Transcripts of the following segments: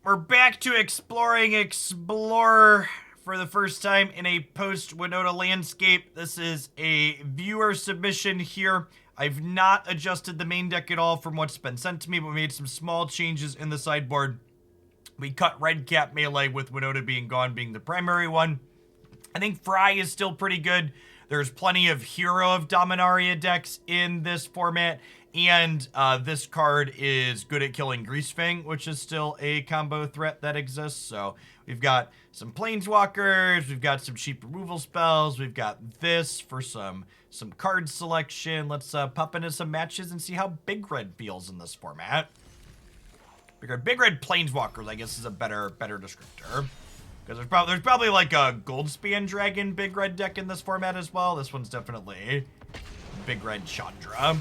We're back to exploring Explorer for the first time in a post-Winota landscape. This is a viewer submission here. I've not adjusted the main deck at all from what's been sent to me, but we made some small changes in the sideboard. We cut red cap melee with Winota being gone being the primary one. I think Fry is still pretty good. There's plenty of Hero of Dominaria decks in this format. And this card is good at killing Greasefang, which is still a combo threat that exists. So we've got some Planeswalkers, we've got some cheap removal spells, we've got this for some card selection. Let's pop into some matches and see how Big Red feels in this format. Big Red Planeswalkers, I guess, is a better descriptor. Because there's probably like a Goldspan Dragon Big Red deck in this format as well. This one's definitely Big Red Chandra.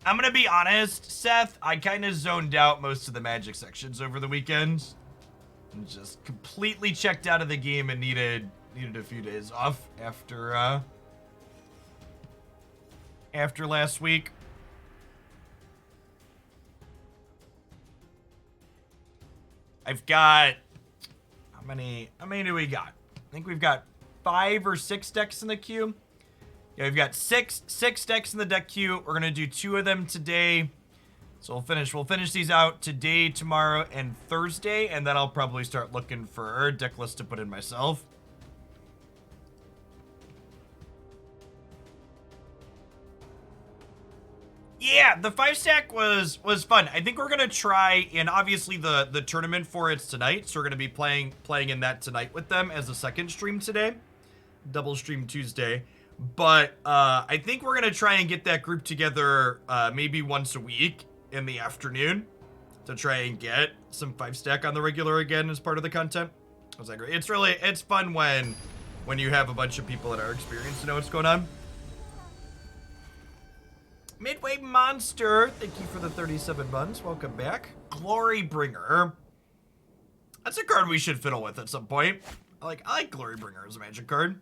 I'm gonna be honest, Seth, I kind of zoned out most of the Magic sections over the weekend. And just completely checked out of the game and needed a few days off after last week. I've got, how many do we got? I think we've got 5 or 6 decks in the queue. Yeah, we've got six decks in the deck queue. We're gonna do 2 of them today. So we'll finish these out today, tomorrow, and Thursday, and then I'll probably start looking for a deck list to put in myself. Yeah, the 5-stack was fun. I think we're gonna try, and obviously the tournament for it's tonight, so we're gonna be playing in that tonight with them as a second stream today. Double stream Tuesday. But I think we're gonna try and get that group together maybe once a week in the afternoon to try and get some 5-stack on the regular again as part of the content. I was like, it's fun when you have a bunch of people that are experienced to know what's going on. Midway Monster, thank you for the 37 months. Welcome back. Glorybringer. That's a card we should fiddle with at some point. I like Glorybringer as a Magic card.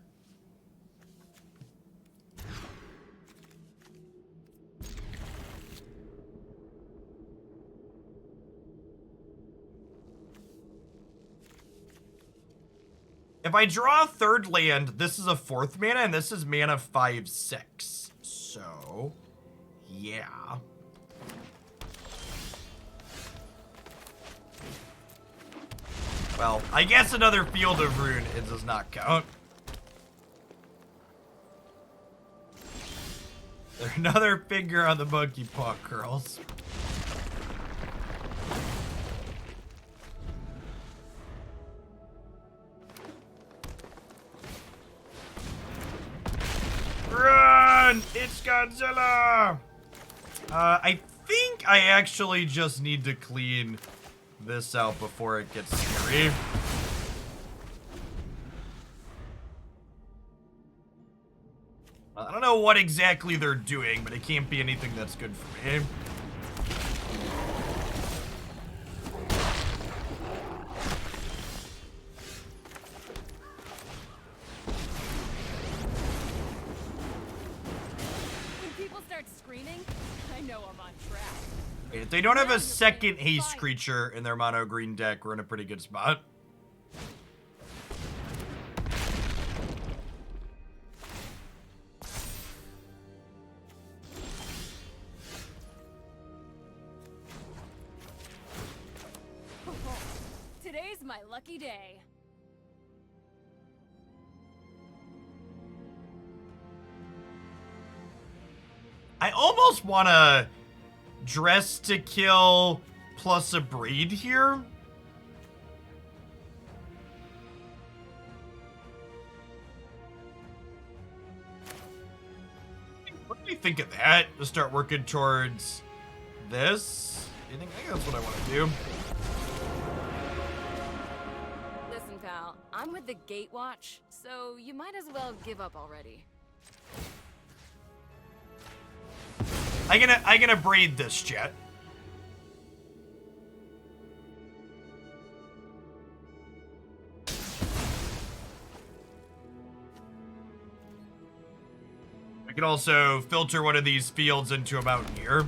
If I draw a 3rd land, this is a 4th mana, and this is mana 5/6. So, yeah. Well, I guess another Field of Ruin, it does not count. There's another finger on the monkey paw curls. Run! It's Godzilla! I think I actually just need to clean this out before it gets scary. I don't know what exactly they're doing, but it can't be anything that's good for me. If they don't have a second haste creature in their mono green deck, we're in a pretty good spot. Today's my lucky day. I almost want to Dress to Kill plus Abrade here. What do you think of that? To start working towards this? I think that's what I want to do. Listen, pal, I'm with the Gatewatch, so you might as well give up already. I can Abrade this, Jet. I can also filter one of these fields into a Mountaineer.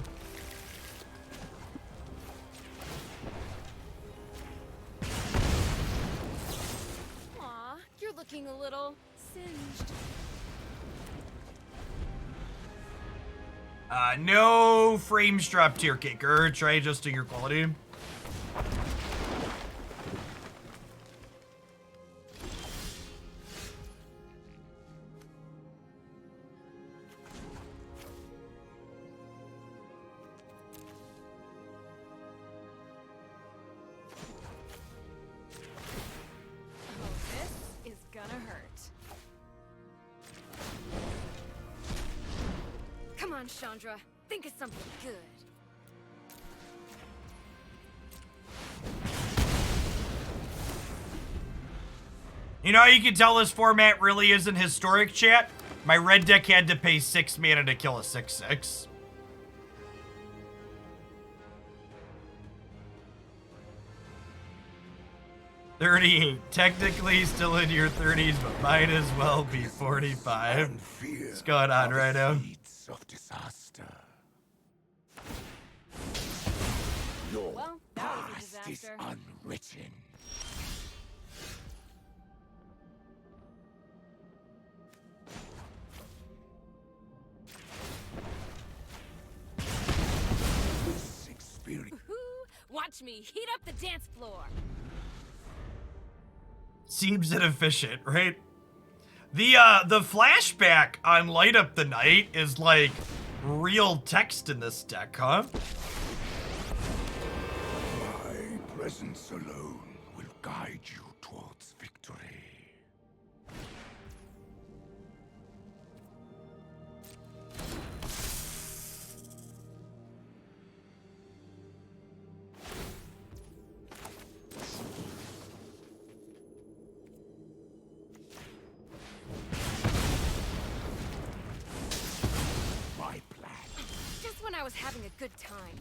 looking a little singed. No frames dropped here, Kicker. Try adjusting your quality. Come on, Chandra. Think of something good. You know how you can tell this format really isn't historic, chat? My red deck had to pay 6 mana to kill a 6/6. $38. Technically still in your 30s, but might as well be 45. What's going on right now? Of disaster. Well, that was a Past is disaster. unwritten. This experience. Woohoo! Watch me heat up the dance floor. Seems inefficient, right? The flashback on Light Up the Night is like real text in this deck, huh? My presence alone will guide you towards victory. I was having a good time.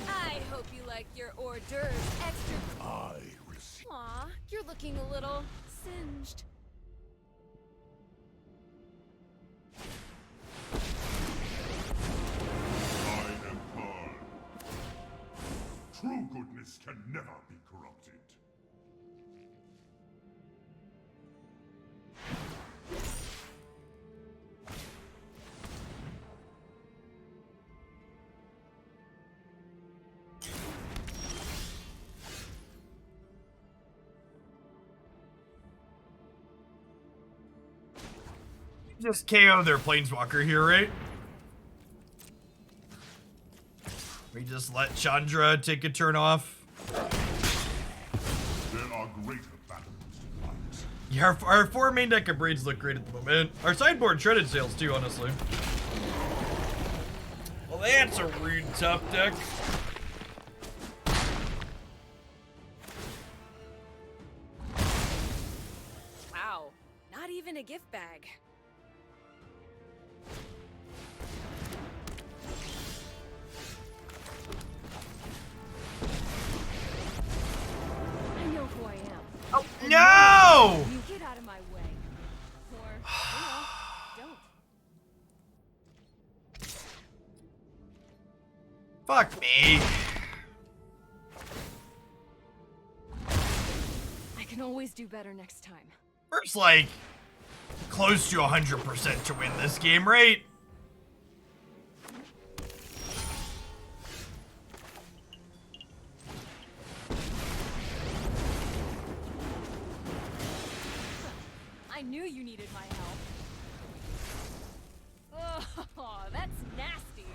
I hope you like your hors d'oeuvres extra. I will see. Aw, you're looking a little singed. I am Karl. True goodness can never be corrupted. Just KO their planeswalker here, right? We just let Chandra take a turn off. There are greater battles to fight. Yeah, our 4 main deck of Abrades look great at the moment. Our sideboard shredded sales too, honestly. Well, that's a rude tough deck. Wow, not even a gift bag. I know who I am. Oh, no! You get out of my way. Or, don't. Fuck me. I can always do better next time. First, like, close to 100% to win this game, right? I knew you needed my help. Oh, that's nasty.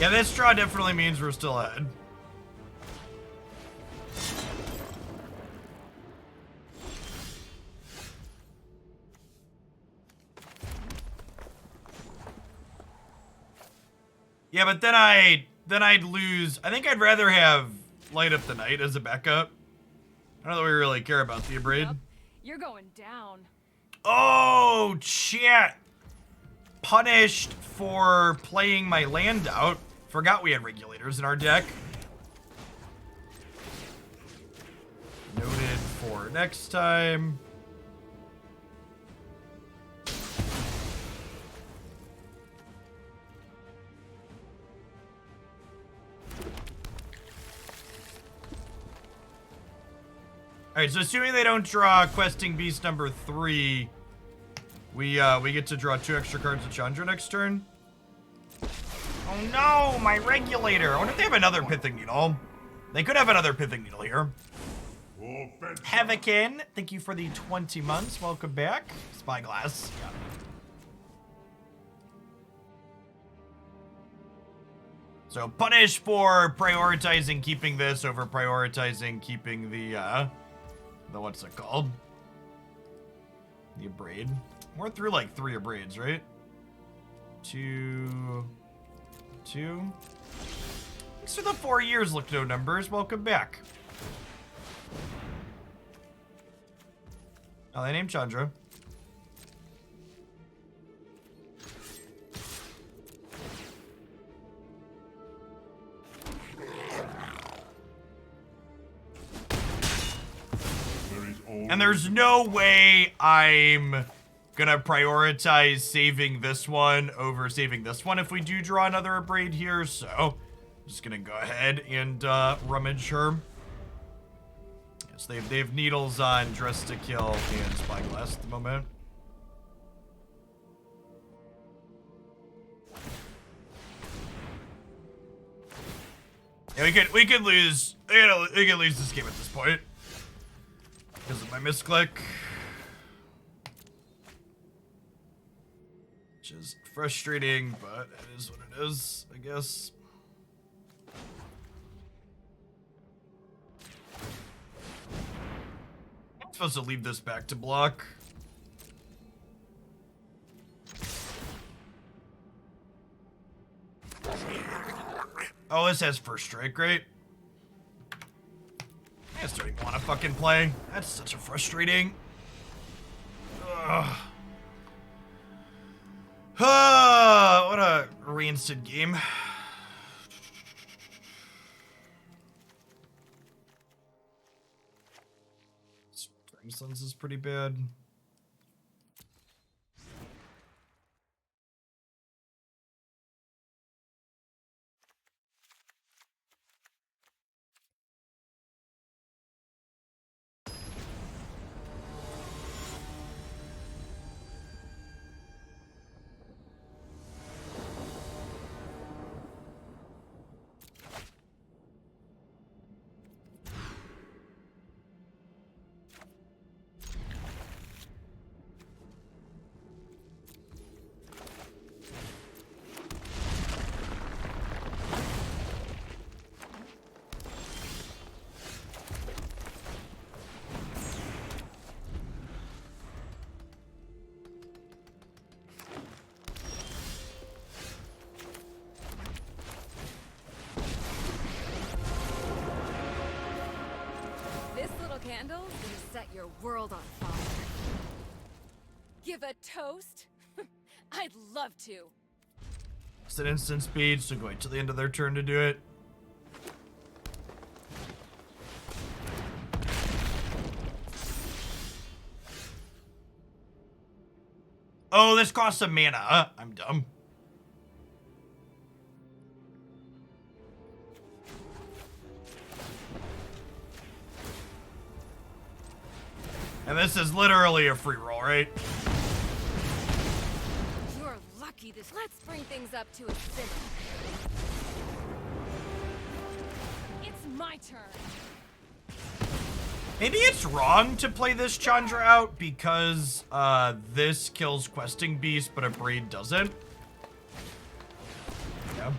Yeah, this draw definitely means we're still ahead. Yeah, but then I'd lose. I think I'd rather have Light Up the Night as a backup. I don't know that we really care about the Abrade. Yep. You're going down. Oh, chat. Punished for playing my land out. Forgot we had Regulators in our deck. Noted for next time. Alright, so assuming they don't draw Questing Beast number 3, we get to draw 2 extra cards of Chandra next turn. Oh no, my Regulator. I wonder if they have another Pithing Needle. They could have another Pithing Needle here. Havocin, thank you for the 20 months. Welcome back. Spyglass. Yeah. So punish for prioritizing keeping this over prioritizing keeping the what's it called? The Abrade. We're through like 3 Abrades, right? 2. Thanks for the 4 years, Look No Numbers. Welcome back. Oh, they named Chandra. And there's no way I'm gonna prioritize saving this one over saving this one if we do draw another Abrade here, so I'm just gonna go ahead and rummage her. Yes, they have needles on Dress to Kill and Spyglass at the moment. Yeah, we could lose this game at this point. Because of my misclick. Which is frustrating, but it is what it is, I guess. I'm supposed to leave this back to block. Oh, this has first strike, right? I just don't even want to fucking play. That's such a frustrating. Ugh. What a reinstated game. Sweltering Suns is pretty bad. Candles gonna set your world on fire. Give a toast? I'd love to. It's an instant speed, so go wait till the end of their turn to do it. Oh, this costs some mana. I'm dumb. And this is literally a free roll, right? You're lucky this. Let's bring things up to a simmer. It's my turn. Maybe it's wrong to play this Chandra out because this kills Questing Beast, but Abrade doesn't. Yeah.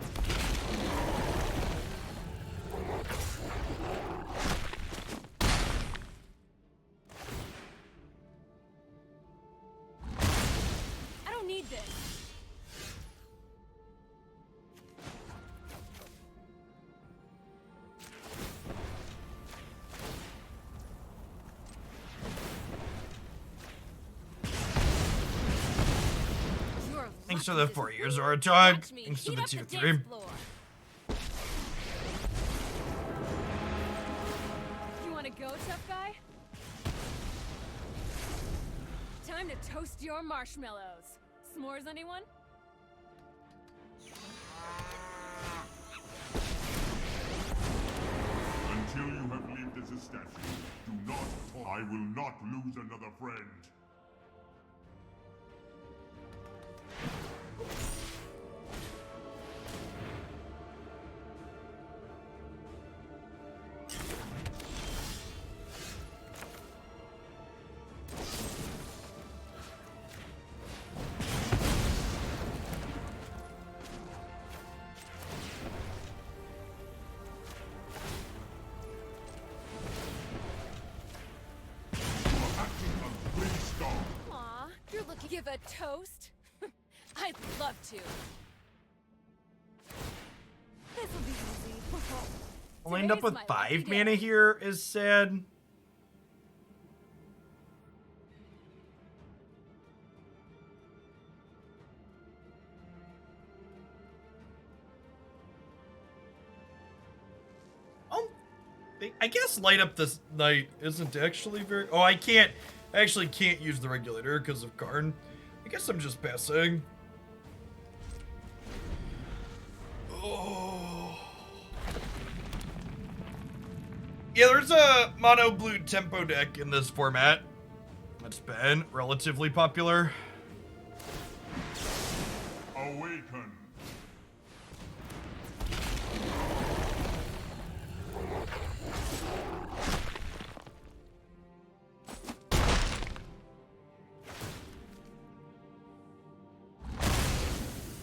Thanks for the 4 years, or a dog. Watch me Thanks for heat the up tier the 3. dance floor. You wanna go, tough guy? Time to toast your marshmallows. S'mores, anyone? Until you have lived as a statue, do not talk. I will not lose another friend. Aw, you're looking. Give a toast? I'd love to. This'll be easy. I'll end up Today's with my 5 lucky mana day. here is sad. I guess light up this night isn't actually very. Oh, I actually can't use the regulator because of Karn. I guess I'm just passing. Oh. Yeah, there's a mono blue tempo deck in this format that's been relatively popular. Awaken.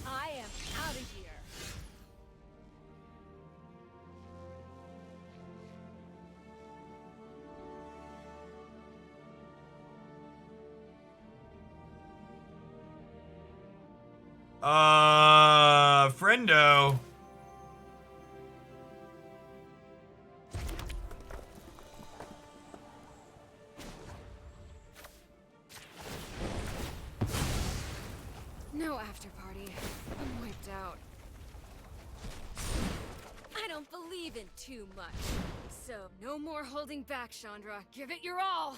I am out of here. Friendo. No after party. I'm wiped out. I don't believe in too much. So, no more holding back, Chandra. Give it your all!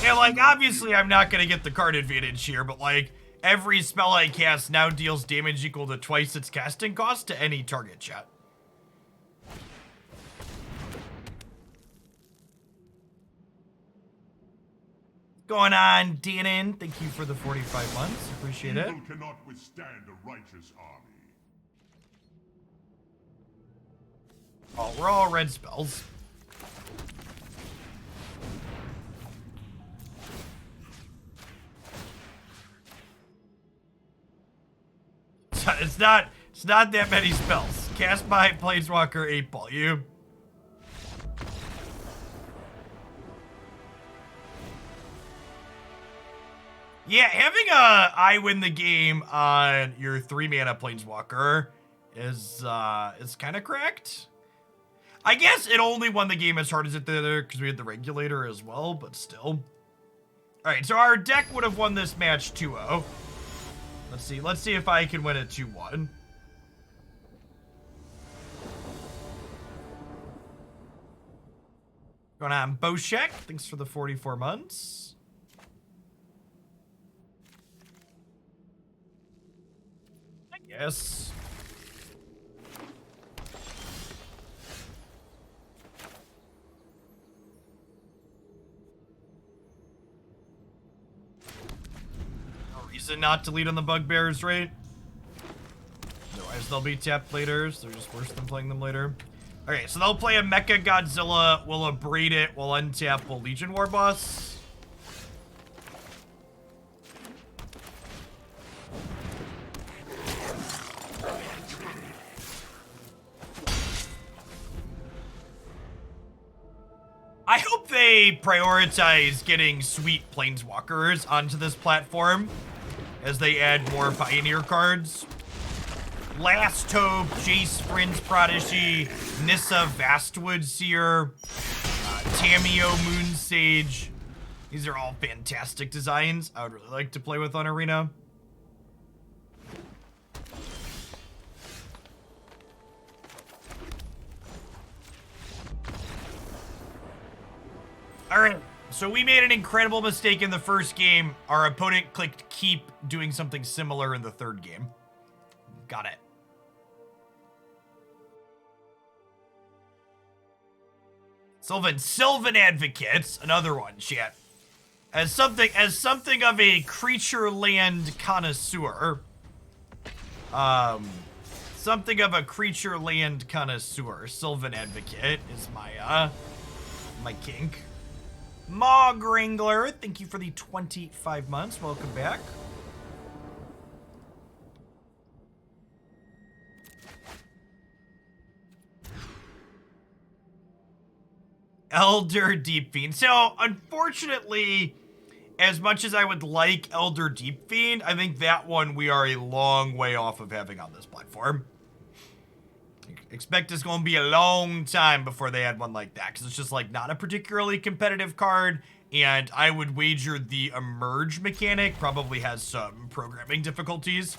Yeah, like, obviously I'm not gonna get the card advantage here, but like, every spell I cast now deals damage equal to twice its casting cost to any target, chat. Going on, DNN. Thank you for the 45 months. Appreciate it. Evil cannot withstand a righteous army. Oh, we're all red spells. It's not that many spells. Cast by Planeswalker 8 Ball. You. Yeah, having a I win the game on your 3 mana Planeswalker is kind of cracked. I guess it only won the game as hard as it did because we had the regulator as well, but still. Alright, so our deck would have won this match 2-0. Let's see if I can win it 2-1. Going on, Boshek. Thanks for the 44 months. I guess. No reason not to lead on the Bugbears, right? Otherwise they'll be tapped later, so they're just worse than playing them later. Okay, so they'll play a Mecha Godzilla, we'll Abrade it, we'll untap, we'll Legion Warboss. I hope they prioritize getting sweet planeswalkers onto this platform as they add more Pioneer cards. Last Hope, Jace Prince Prodigy, Nissa Vastwood Seer, Tameo Moonsage. These are all fantastic designs I would really like to play with on Arena. Alright, so we made an incredible mistake in the first game. Our opponent clicked keep, doing something similar in the third game. Got it. Sylvan Advocates, another one, chat. As something of a creature land connoisseur. Something of a creature land connoisseur. Sylvan Advocate is my kink. Mog Wrangler, thank you for the 25 months. Welcome back. Elder Deep Fiend. So, unfortunately, as much as I would like Elder Deep Fiend, I think that one we are a long way off of having on this platform. Expect it's going to be a long time before they add one like that, because it's just like not a particularly competitive card, and I would wager the Emerge mechanic probably has some programming difficulties.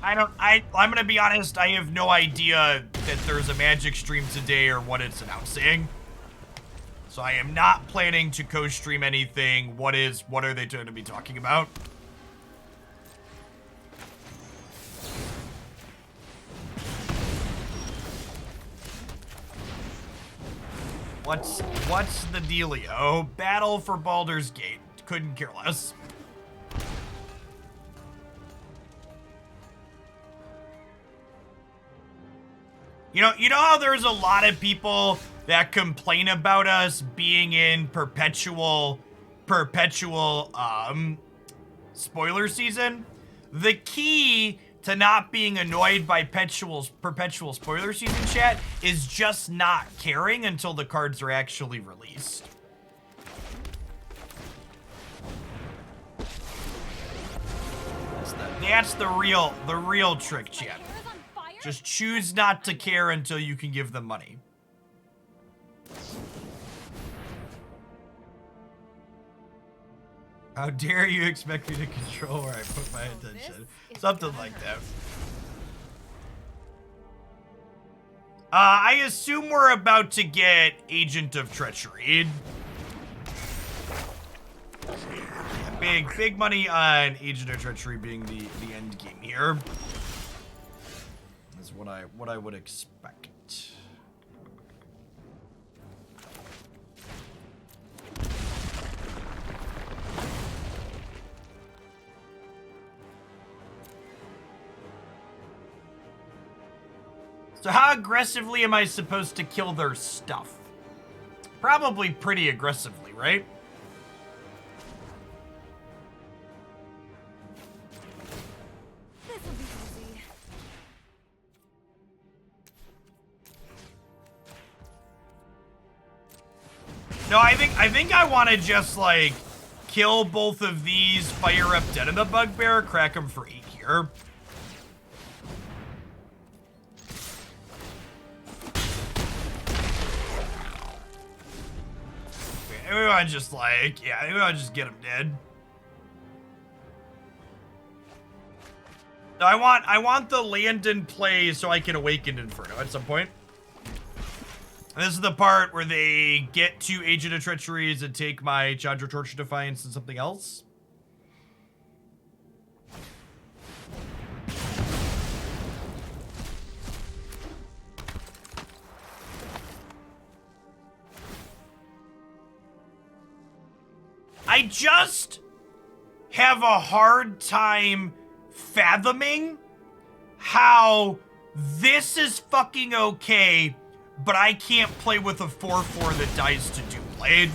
I'm gonna be honest, I have no idea that there's a Magic stream today or what it's announcing. So I am not planning to co-stream anything. What are they going to be talking about? What's the dealio? Battle for Baldur's Gate. Couldn't care less. You know how there's a lot of people that complain about us being in perpetual spoiler season? The key to not being annoyed by perpetual spoiler season, chat, is just not caring until the cards are actually released. That's the real trick, chat. Just choose not to care until you can give them money. How dare you expect me to control where I put my attention? Something like that. I assume we're about to get Agent of Treachery. Big money on Agent of Treachery being the end game here. That's what I would expect. So how aggressively am I supposed to kill their stuff? Probably pretty aggressively, right? This'll be easy. No, I think I want to just like kill both of these, fire up Den of the Bugbear, crack them for 8 here. We want to just like, yeah, we want to just get him dead. So I want the land in play so I can awaken Inferno at some point. And this is the part where they get to Agent of Treacheries and take my Chandra, Torture, Defiance, and something else. I just have a hard time fathoming how this is fucking okay, but I can't play with a 4/4 that dies to Doomblade.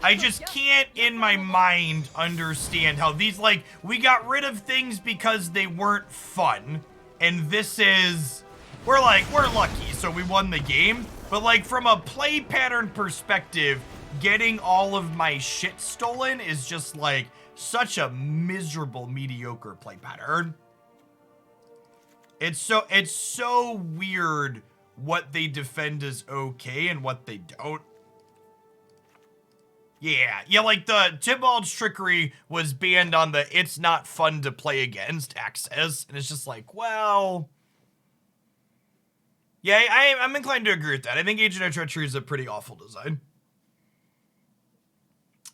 I just can't in my mind understand how these, like, we got rid of things because they weren't fun. And this is, we're lucky, so we won the game. But like from a play pattern perspective, getting all of my shit stolen is just like such a miserable, mediocre play pattern. It's so weird what they defend as okay and what they don't. Yeah, like the Tybald's Trickery was banned on the it's not fun to play against access, and it's just like, well... Yeah, I'm inclined to agree with that. I think Agent of Treachery is a pretty awful design.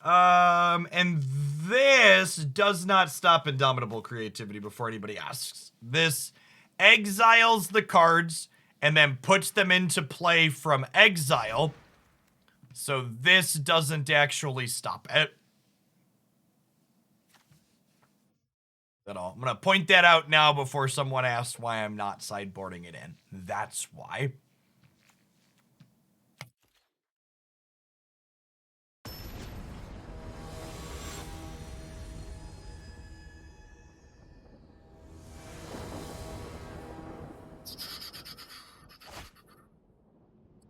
And this does not stop Indomitable creativity before anybody asks. This exiles the cards and then puts them into play from exile. So this doesn't actually stop it at all. I'm going to point that out now before someone asks why I'm not sideboarding it in. That's why.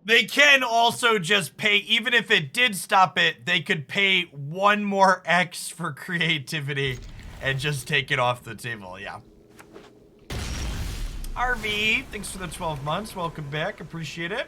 They can also just pay, even if it did stop it, they could pay 1 more X for creativity and just take it off the table, yeah. RV, thanks for the 12 months. Welcome back, appreciate it.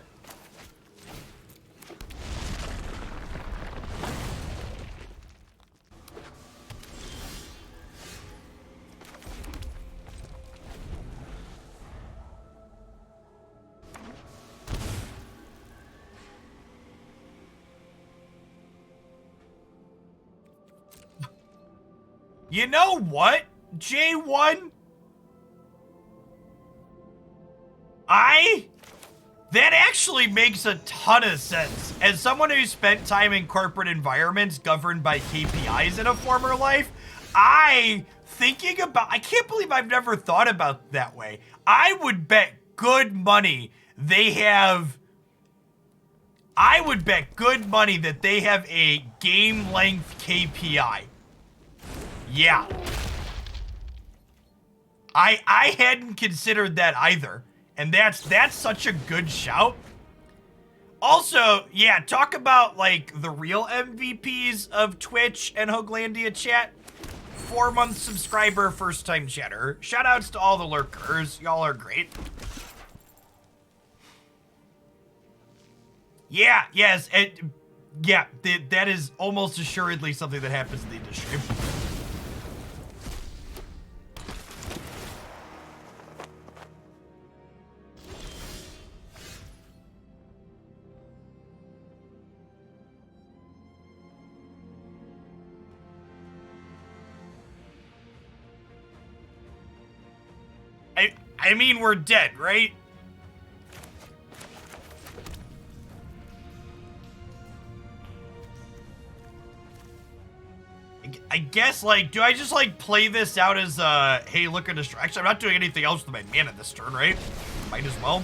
You know what, J1? That actually makes a ton of sense. As someone who spent time in corporate environments governed by KPIs in a former life, I can't believe I've never thought about it that way. I would bet good money I would bet good money that they have a game length KPI. Yeah. I hadn't considered that either. And that's such a good shout. Also, yeah, talk about like the real MVPs of Twitch and Hoaglandia chat. 4-month subscriber, first time chatter. Shout outs to all the lurkers. Y'all are great. Yeah, yes, yeah, that is almost assuredly something that happens in the industry. I mean, we're dead, right? I guess, like, do I just, like, play this out as, hey, look at distraction? I'm not doing anything else with my mana this turn, right? Might as well.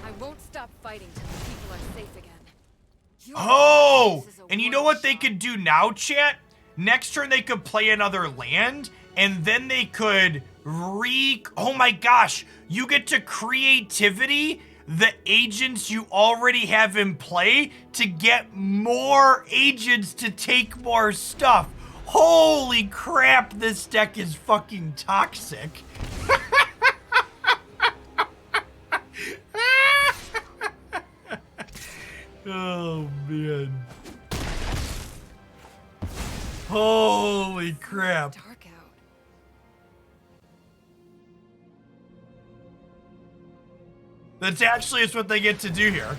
I won't stop fighting till the people are safe again. Oh! And you know what they could do now, chat? Next turn, they could play another land, and then they could oh my gosh, you get to creativity the agents you already have in play to get more agents to take more stuff. Holy crap, this deck is fucking toxic. Oh, man. Holy crap. Dark out. That's actually is what they get to do here.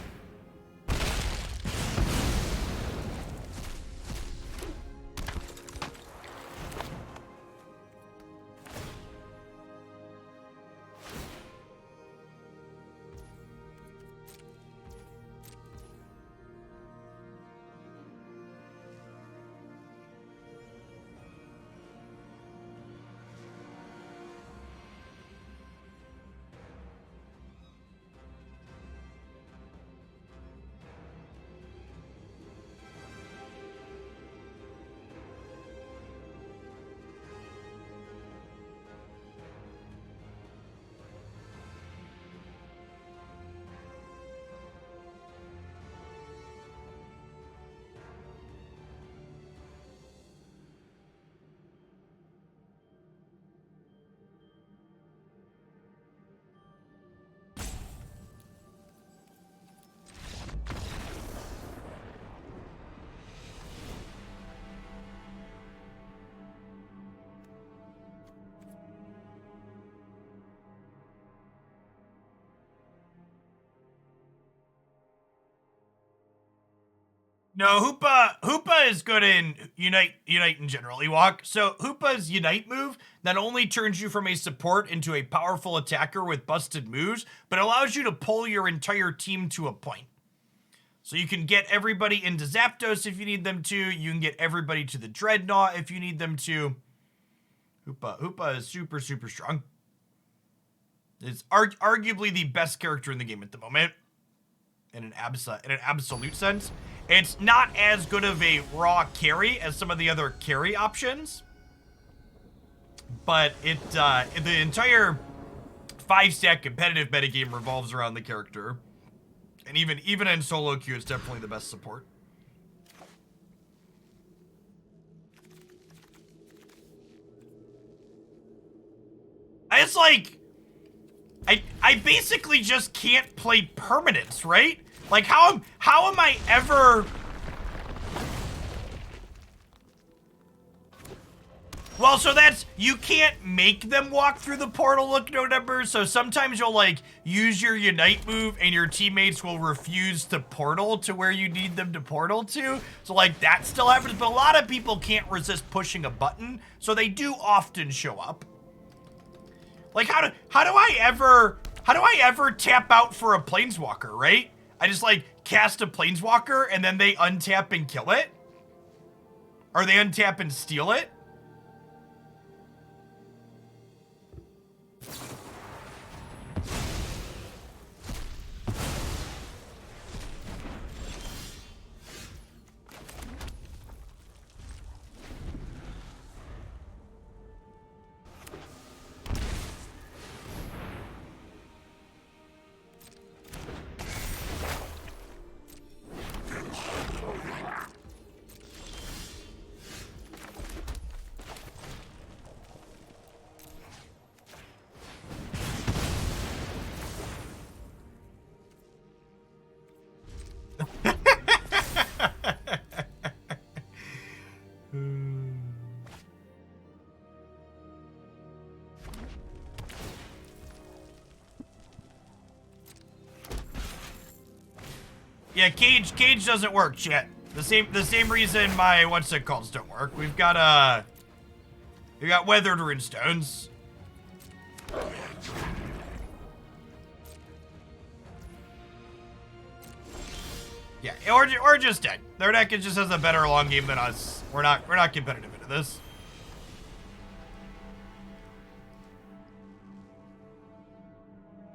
No, Hoopa is good in Unite in general, Ewok. So Hoopa's Unite move not only turns you from a support into a powerful attacker with busted moves, but allows you to pull your entire team to a point. So you can get everybody into Zapdos if you need them to. You can get everybody to the Dreadnought if you need them to. Hoopa is super, super strong. It's arguably the best character in the game at the moment. In an absolute sense. It's not as good of a raw carry as some of the other carry options. But the entire 5-stack competitive metagame revolves around the character. And even in solo queue, it's definitely the best support. It's like, I basically just can't play permanents, right? Like, how am I ever... Well, so that's, you can't make them walk through the portal, look no numbers, so sometimes you'll, like, use your Unite move and your teammates will refuse to portal to where you need them to portal to. So, like, that still happens, but a lot of people can't resist pushing a button, so they do often show up. Like, how do I ever tap out for a Planeswalker, right? I just, like, cast a Planeswalker and then they untap and kill it? Or they untap and steal it? Yeah, Cage doesn't work, chat. The same reason my what's it called don't work. We've got Weathered Runestones. Yeah, or just dead. Their deck just has a better long game than us. We're not competitive into this.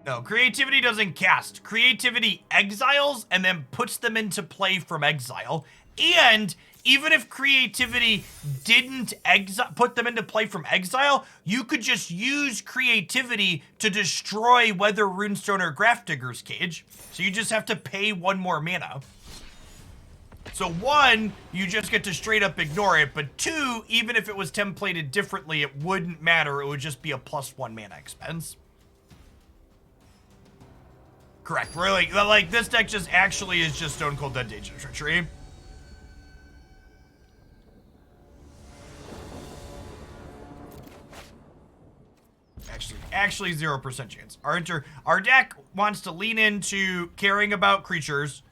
No, creativity doesn't cast. Creativity exiles and then puts them into play from exile. And even if creativity didn't put them into play from exile, you could just use creativity to destroy Weathered Runestone or Grafdigger's Cage. So you just have to pay one more mana. So one, you just get to straight up ignore it, but two, even if it was templated differently, it wouldn't matter. It would just be a +1 mana expense. Correct. We're like this deck just actually is just Stone Cold Dead Danger Treachery. Actually 0% chance. Our deck wants to lean into caring about creatures.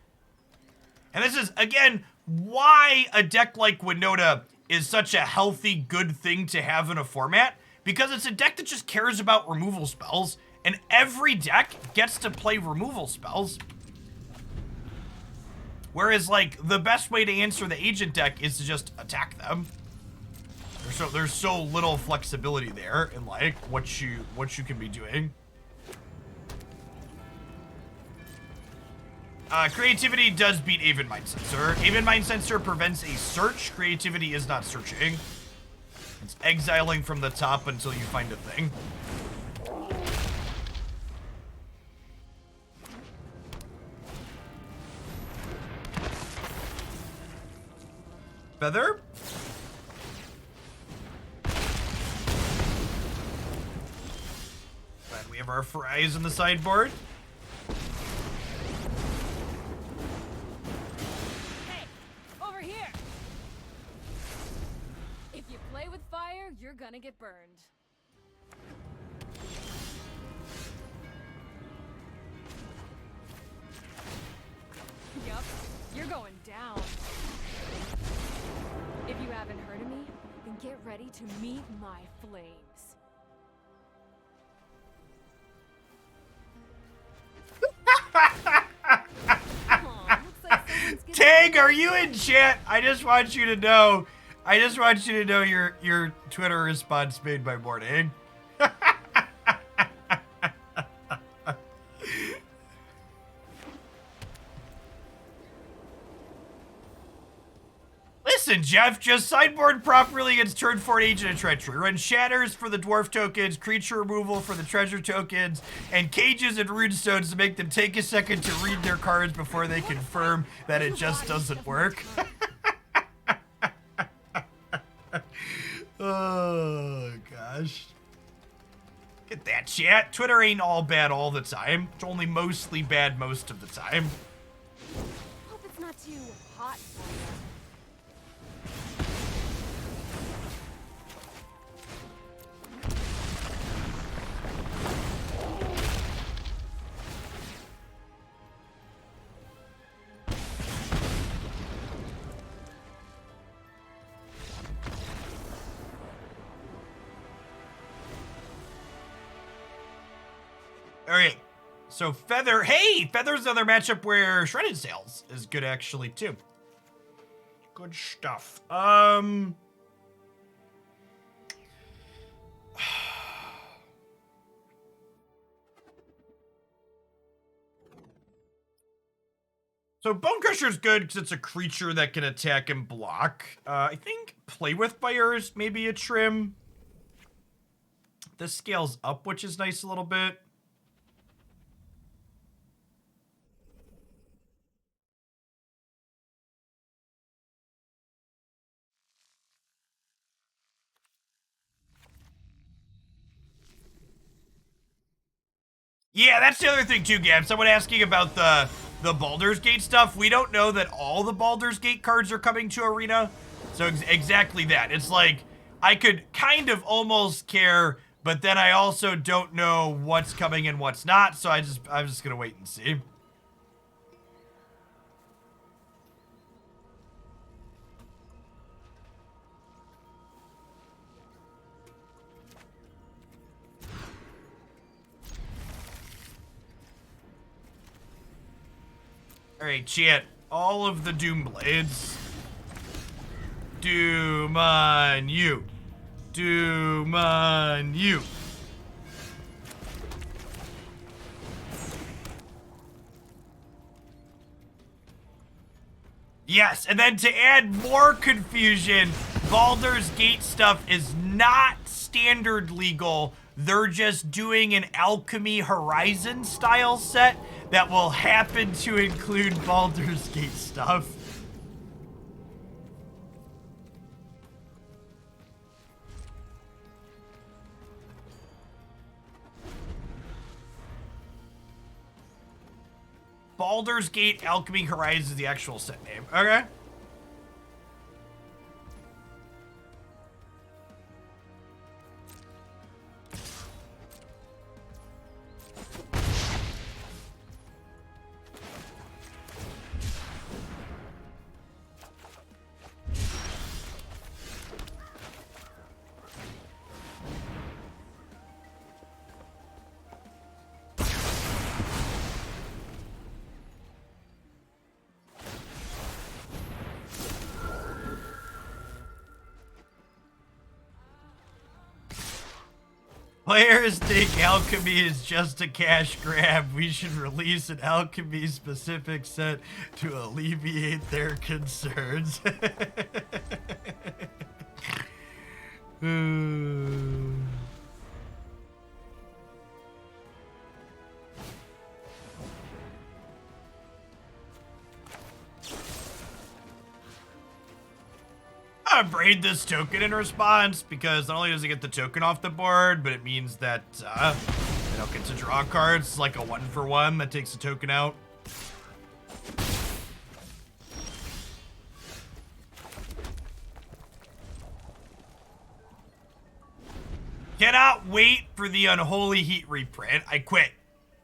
And this is, again, why a deck like Winota is such a healthy, good thing to have in a format. Because it's a deck that just cares about removal spells. And every deck gets to play removal spells. Whereas, like, the best way to answer the agent deck is to just attack them. There's so little flexibility there in, like, what you can be doing. Creativity does beat Aven Mind Sensor. Aven Mind Sensor prevents a search. Creativity is not searching. It's exiling from the top until you find a thing. Feather? And we have our fries in the sideboard. Hey, over here! If you play with fire, you're gonna get burned. Yup, You're going down. If you haven't heard of me, then get ready to meet my flames. Aw, looks like someone's getting- Tag, are you in chat? I just want you to know. I just want you to know your Twitter response made by Morning. Listen, Jeff, just sideboard properly against turn 4 Agent of Treachery. Run Shatters for the Dwarf tokens, creature removal for the treasure tokens, and cages and runestones to make them take a second to read their cards before they confirm that it just doesn't work. Oh, gosh. Get that, chat. Twitter ain't all bad all the time. It's only mostly bad most of the time. Hope it's not too hot for you. All right, so Feather, hey, Feather's another matchup where Shredded Sails is good actually too. Good stuff. So Bonecrusher's good because it's a creature that can attack and block. I think Play With Fires maybe a trim. This scales up, which is nice a little bit. Yeah, that's the other thing too, Gab. Someone asking about the Baldur's Gate stuff. We don't know that all the Baldur's Gate cards are coming to Arena. So exactly that. It's like, I could kind of almost care, but then I also don't know what's coming and what's not. So I'm just gonna wait and see. All right, chat. All of the Doom Blades. Doom on you. Doom on you. Yes, and then to add more confusion, Baldur's Gate stuff is not standard legal. They're just doing an Alchemy Horizon style set that will happen to include Baldur's Gate stuff. Baldur's Gate Alchemy Horizon is the actual set name. Okay. Players think alchemy is just a cash grab. We should release an alchemy specific set to alleviate their concerns. Abrade this token in response, because not only does it get the token off the board, but it means that they don't get to draw cards. It's like a 1-for-1 that takes the token out. Cannot wait for the Unholy Heat reprint. I quit.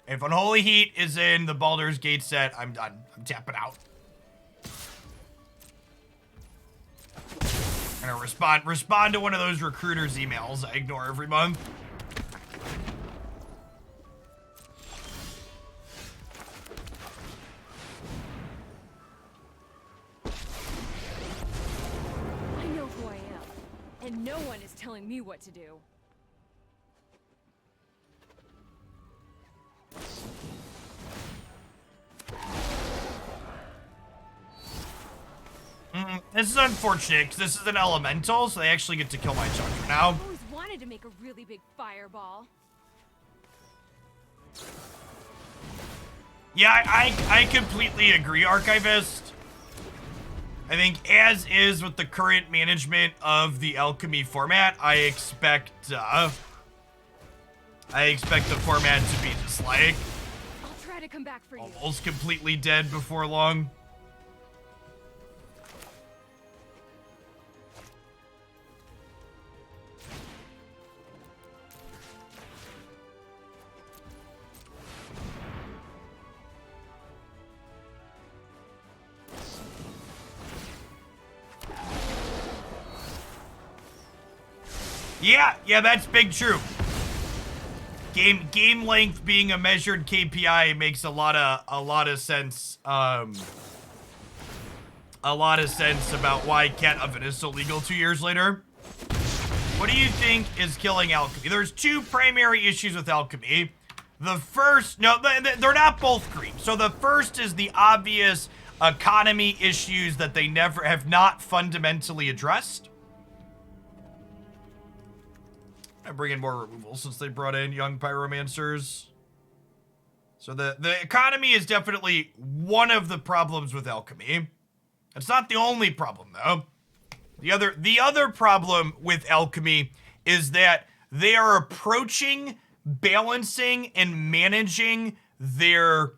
If Unholy Heat is in the Baldur's Gate set, I'm done. I'm tapping out. I'm gonna respond to one of those recruiters' emails I ignore every month. I know who I am, and no one is telling me what to do. This is unfortunate, because this is an elemental, so they actually get to kill my Chandra now. I've always wanted to make a really big fireball. Yeah, I completely agree, Archivist. I think as is with the current management of the alchemy format, I expect the format to be just like I'll try to come back for you. almost completely dead before long. Yeah, that's big true. Game length being a measured KPI makes a lot of sense. A lot of sense about why Cat Oven is so legal 2 years later. What do you think is killing alchemy? There's two primary issues with alchemy. The first, no, they're not both green. So the first is the obvious economy issues that they have not fundamentally addressed. I bring in more removals since they brought in young pyromancers. So the economy is definitely one of the problems with alchemy. It's not the only problem though. The other problem with alchemy is that they are approaching, balancing, and managing their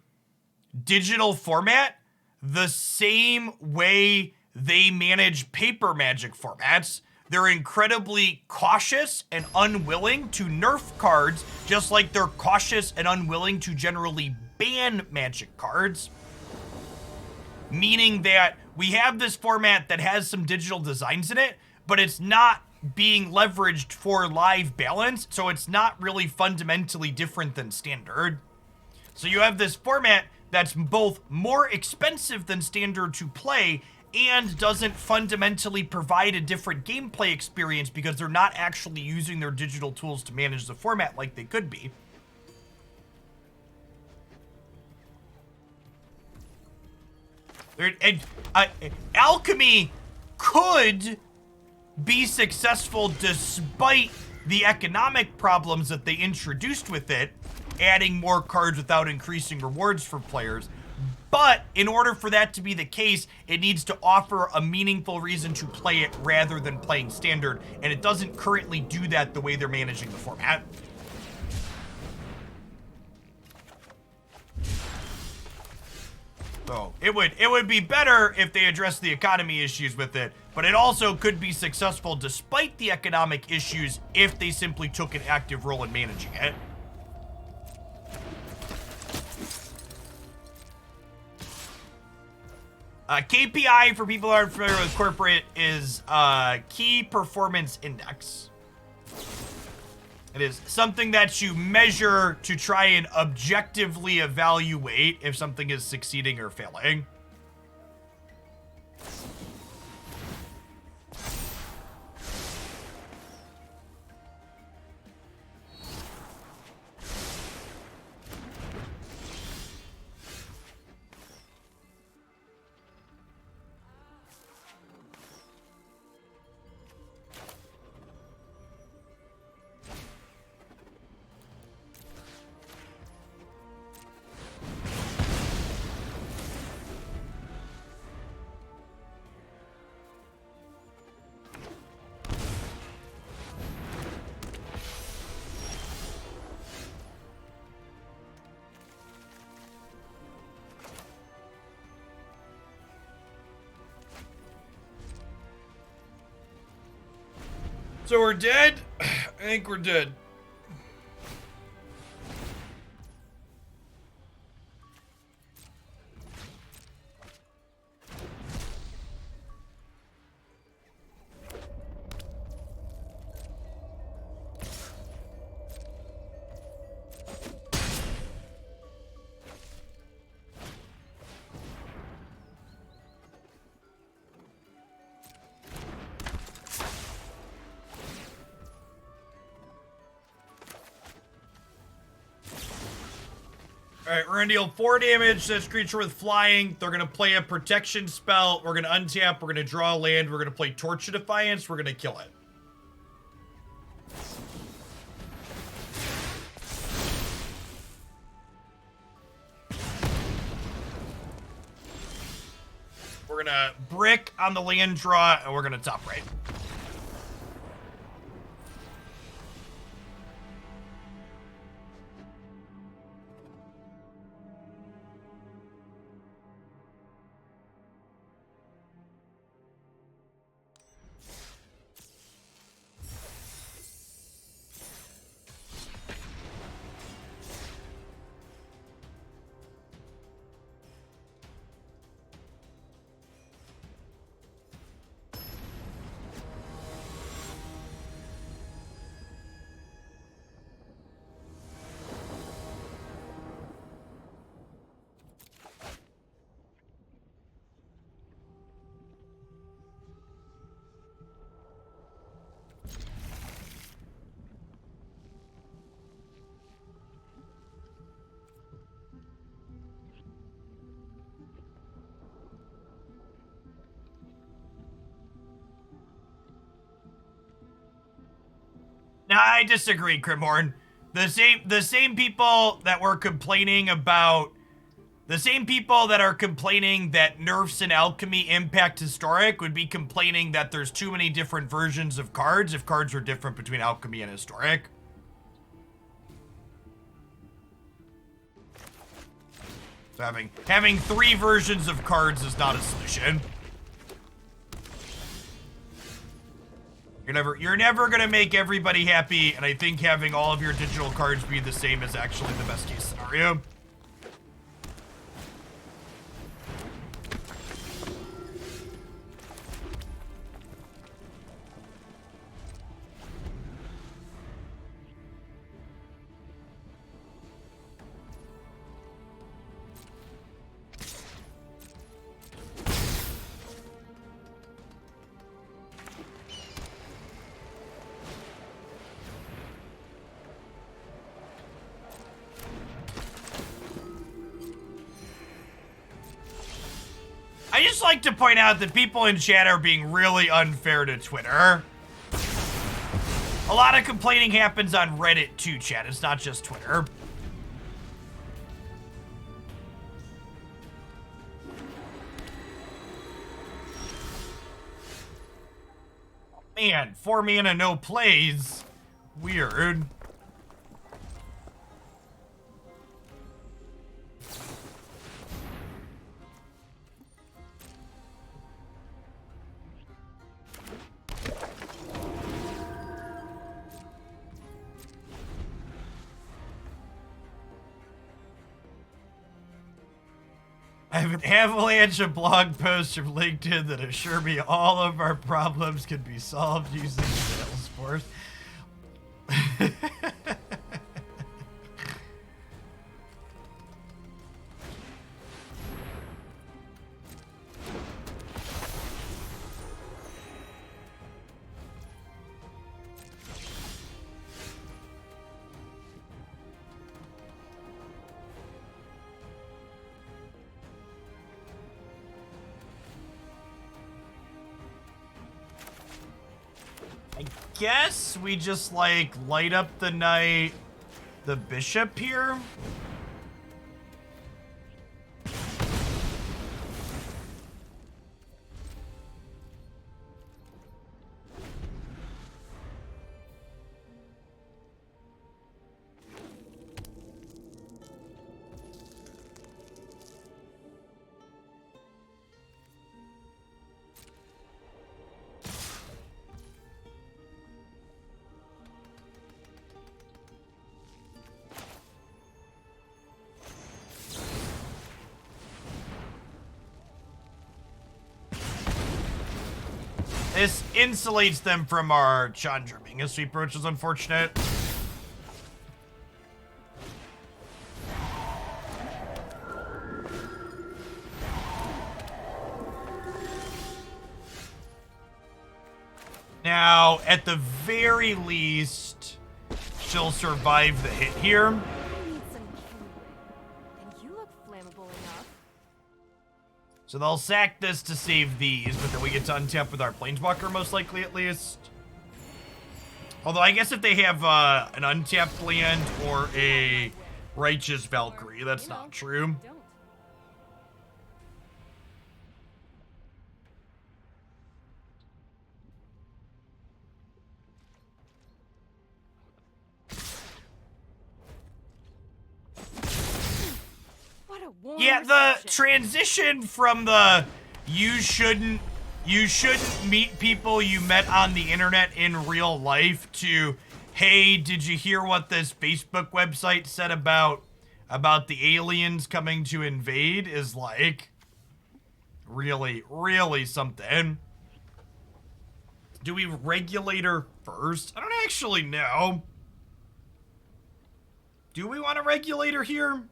digital format the same way they manage paper Magic formats. They're incredibly cautious and unwilling to nerf cards, just like they're cautious and unwilling to generally ban Magic cards. Meaning that we have this format that has some digital designs in it, but it's not being leveraged for live balance, so it's not really fundamentally different than Standard. So you have this format that's both more expensive than Standard to play and doesn't fundamentally provide a different gameplay experience because they're not actually using their digital tools to manage the format like they could be. Alchemy could be successful despite the economic problems that they introduced with it, adding more cards without increasing rewards for players. But in order for that to be the case, it needs to offer a meaningful reason to play it rather than playing Standard, and it doesn't currently do that the way they're managing the format. So it would be better if they addressed the economy issues with it, but it also could be successful despite the economic issues if they simply took an active role in managing it. KPI, for people who aren't familiar with corporate, is Key Performance Index. It is something that you measure to try and objectively evaluate if something is succeeding or failing. So we're dead? I think we're dead. Alright, we're gonna deal 4 damage to this creature with flying. They're gonna play a protection spell. We're gonna untap. We're gonna draw a land. We're gonna play Torch of Defiance. We're gonna kill it. We're gonna brick on the land draw, and we're gonna top right. Now, I disagree, Crimhorn. The same people that were complaining about... The same people that are complaining that nerfs in alchemy impact historic would be complaining that there's too many different versions of cards if cards are different between alchemy and historic. So having 3 versions of cards is not a solution. You're never gonna make everybody happy, and I think having all of your digital cards be the same is actually the best case scenario. I just like to point out that people in chat are being really unfair to Twitter. A lot of complaining happens on Reddit too, chat. It's not just Twitter. Man, 4 mana, no plays. Weird. I have an avalanche of blog posts from LinkedIn that assure me all of our problems can be solved using Salesforce. Guess we just like light up the night, the bishop here. This insulates them from our Chandra being a sweep, which is unfortunate. Now, at the very least, she'll survive the hit here. So they'll sack this to save these, but then we get to untap with our Planeswalker, most likely, at least. Although I guess if they have an untapped land or a Righteous Valkyrie, that's not true. Don't. What a warm Yeah, the reception. transition from the you shouldn't meet people you met on the internet in real life to, hey, did you hear what this Facebook website said about the aliens coming to invade, is like really something. Do we Regulator first? I don't actually know. Do we want a Regulator here?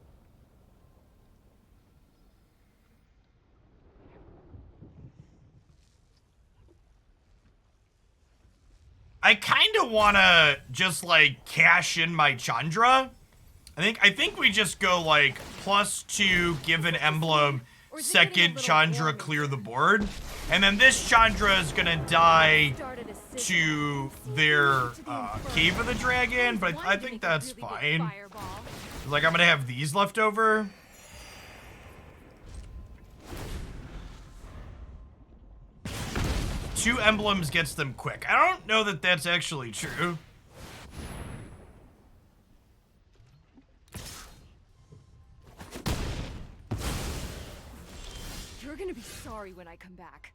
I kind of want to just like cash in my Chandra. I think we just go like +2, give an emblem, second Chandra, clear the board. And then this Chandra is gonna die to their Cave of the Dragon, but I think that's fine. Like, I'm gonna have these left over. Two emblems gets them quick. I don't know that that's actually true. You're gonna be sorry when I come back.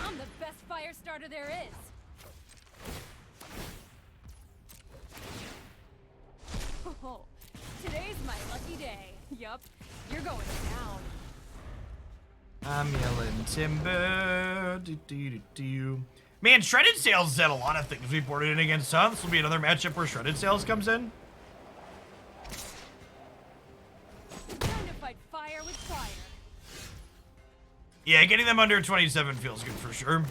I'm the best fire starter there is. Oh, today's my lucky day. Yup, you're going down. I'm yelling timber. Man, Shredded Sails has had a lot of things we boarded in against, huh? This will be another matchup where Shredded Sails comes in. Time to fight fire with fire. Yeah, getting them under 27 feels good for sure.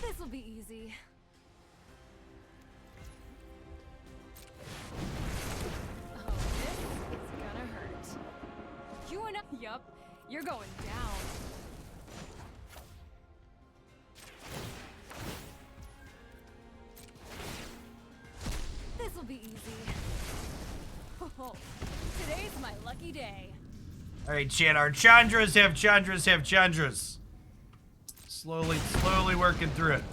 This'll be easy. Oh, this is gonna hurt. You and I. Yup, you're going down. This'll be easy. Oh, today's my lucky day. All right, Chan, our Chandras have Chandras. Slowly working through it.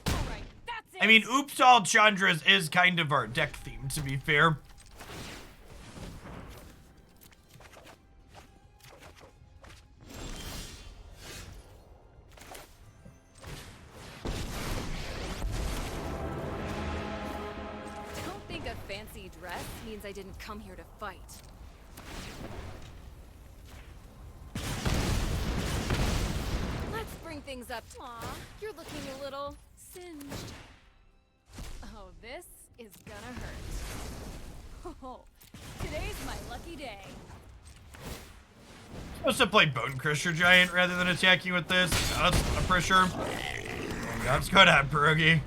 Alright, that's it. I mean, Oops All Chandras is kind of our deck theme, to be fair. Don't think a fancy dress means I didn't come here to fight. Let's bring things up. Aw, you're looking a little singed. Oh, this is gonna hurt. Oh, today's my lucky day. Supposed to play Bonecrusher Giant rather than attacking with this. No, that's a pressure. That's good at Pierogi.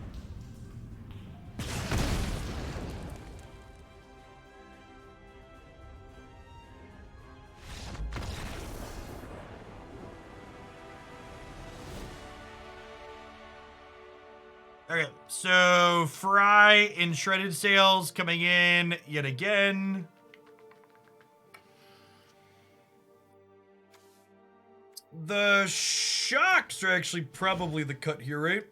Okay, so Fry in Shredded Sails coming in yet again. The Shocks are actually probably the cut here, right?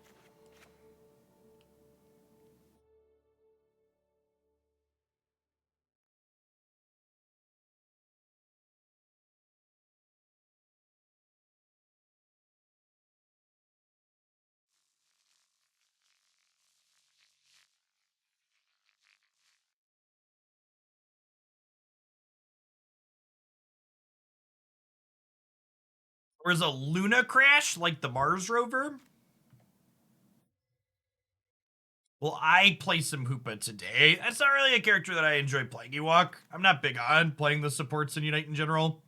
Or is a Luna crash like the Mars rover? Well, I play some Hoopa today. That's not really a character that I enjoy playing Ewok. I'm not big on playing the supports in Unite in general.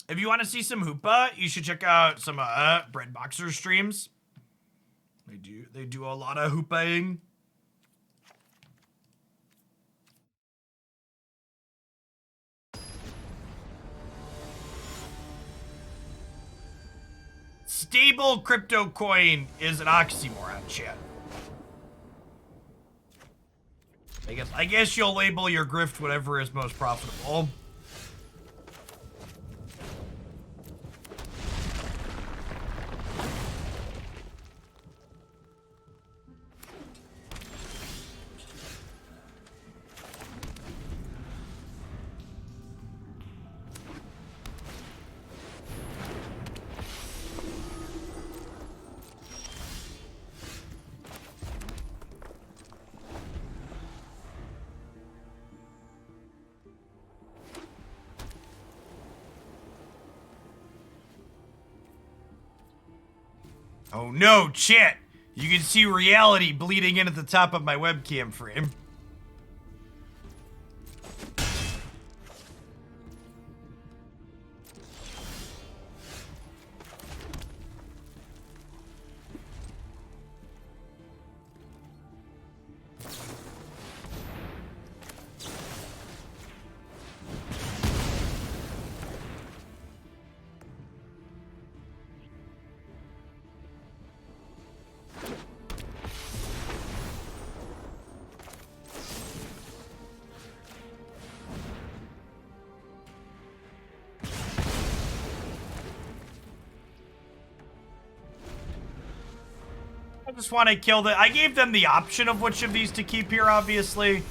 If you want to see some Hoopa, you should check out some Breadboxer streams. They do a lot of Hoopaing. Stable crypto coin is an oxymoron, chat. I guess you'll label your grift whatever is most profitable. Oh no, chat! You can see reality bleeding in at the top of my webcam frame. I just want to kill I gave them the option of which of these to keep here, obviously.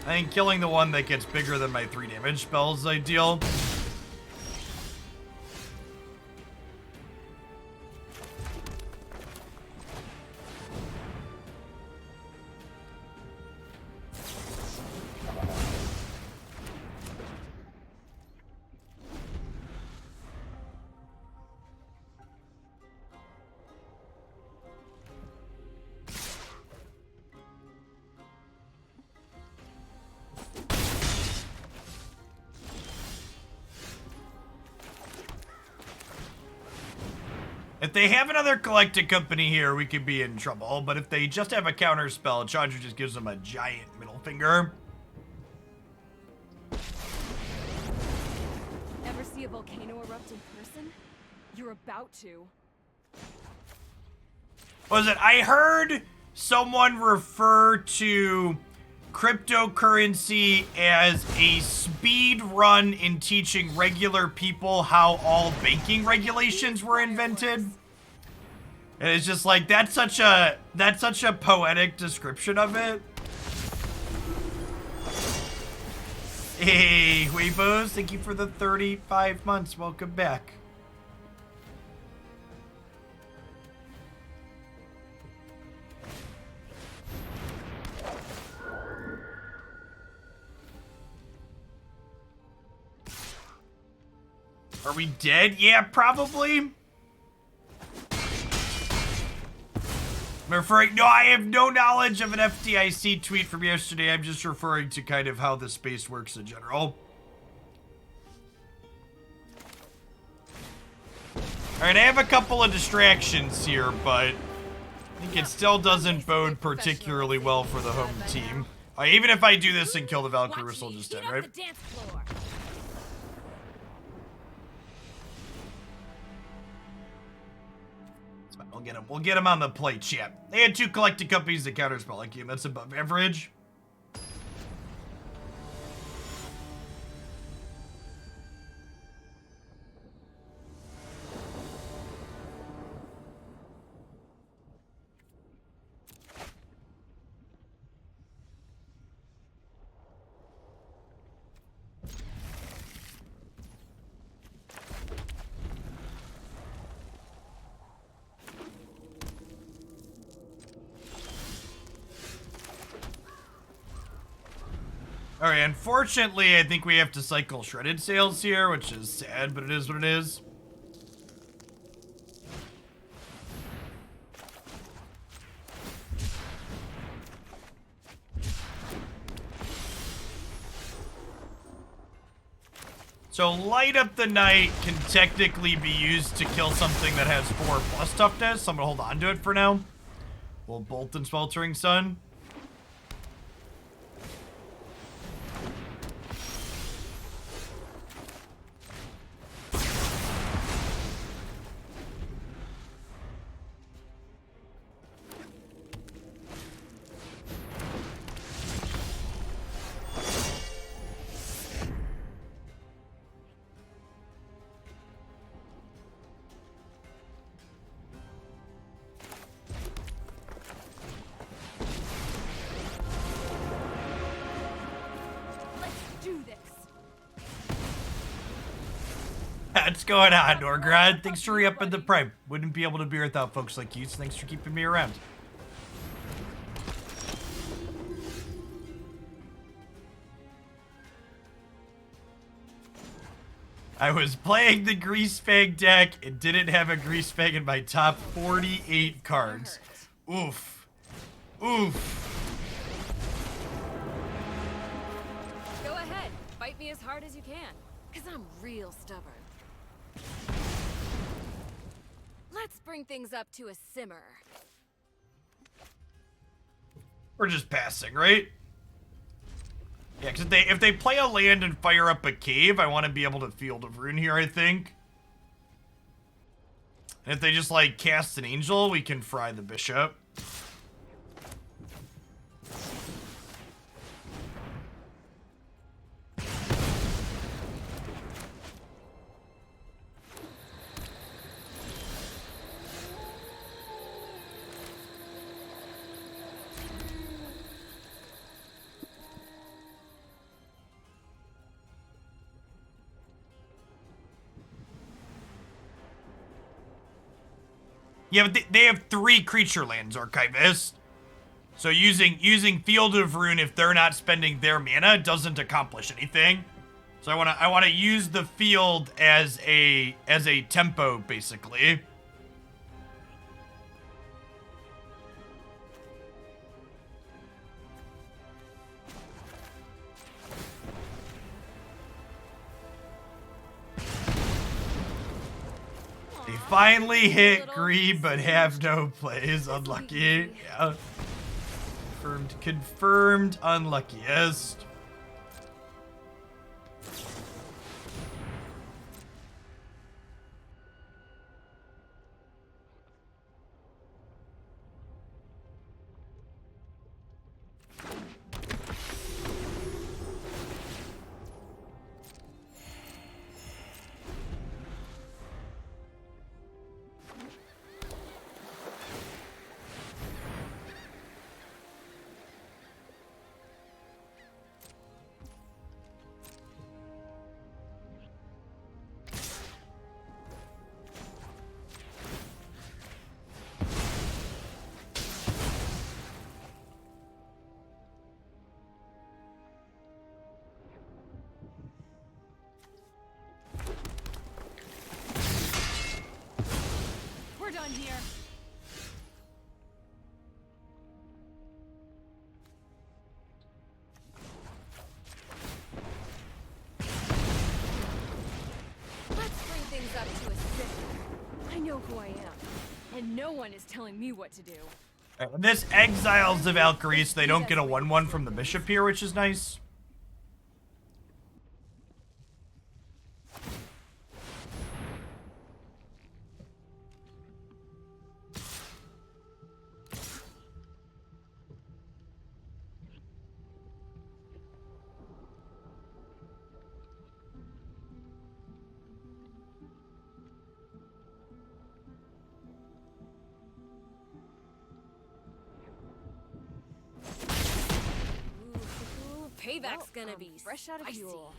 I think killing the one that gets bigger than my 3 damage spell is ideal. If they have another collected company here, we could be in trouble. But if they just have a counter spell, Chandra just gives them a giant middle finger. Ever see a volcano erupt in person? You're about to. What was it? I heard someone refer to cryptocurrency as a speed run in teaching regular people how all banking regulations were invented. And it's just like, that's such a poetic description of it. Hey, Weebos, thank you for the 35 months. Welcome back. Are we dead? Yeah, probably. I'm referring, no, I have no knowledge of an FDIC tweet from yesterday. I'm just referring to kind of how the space works in general. All right, I have a couple of distractions here, but I think it still doesn't bode particularly well for the home team. Even if I do this and kill the Valkyrie, we're still just dead, right? We'll get him on the plate, chat. They had 2 collected companies that counterspell like you. That's above average. Alright, unfortunately, I think we have to cycle shredded sales here, which is sad, but it is what it is. So Light Up the Night can technically be used to kill something that has 4+ toughness. So I'm gonna hold on to it for now. We'll Bolt and Sweltering Sun. What's going on, Norgrad? Thanks for re-upping the Prime. Wouldn't be able to be without folks like you, so thanks for keeping me around. I was playing the Greasefang deck and didn't have a Greasefang in my top 48 cards. Oof. Oof. Go ahead, fight me as hard as you can, because I'm real stubborn. Let's bring things up to a simmer. We're just passing, right? Yeah, because if they play a land and fire up a cave, I want to be able to Field of Rune here, I think. And if they just, like, cast an angel, we can fry the bishop. Yeah, but they have 3 creature lands, Archivist. So using Field of Rune, if they're not spending their mana, doesn't accomplish anything. So I wanna use the field as a tempo, basically. They finally hit Greed, but have no plays. Unlucky. Yeah. Confirmed unluckiest. We're done here. Let's bring things up to a simmer. I know who I am, and no one is telling me what to do. This exiles the Valkyrie, so they don't get a 1/1 from the bishop here, which is nice. Payback's gonna be fresh out of spicy. fuel.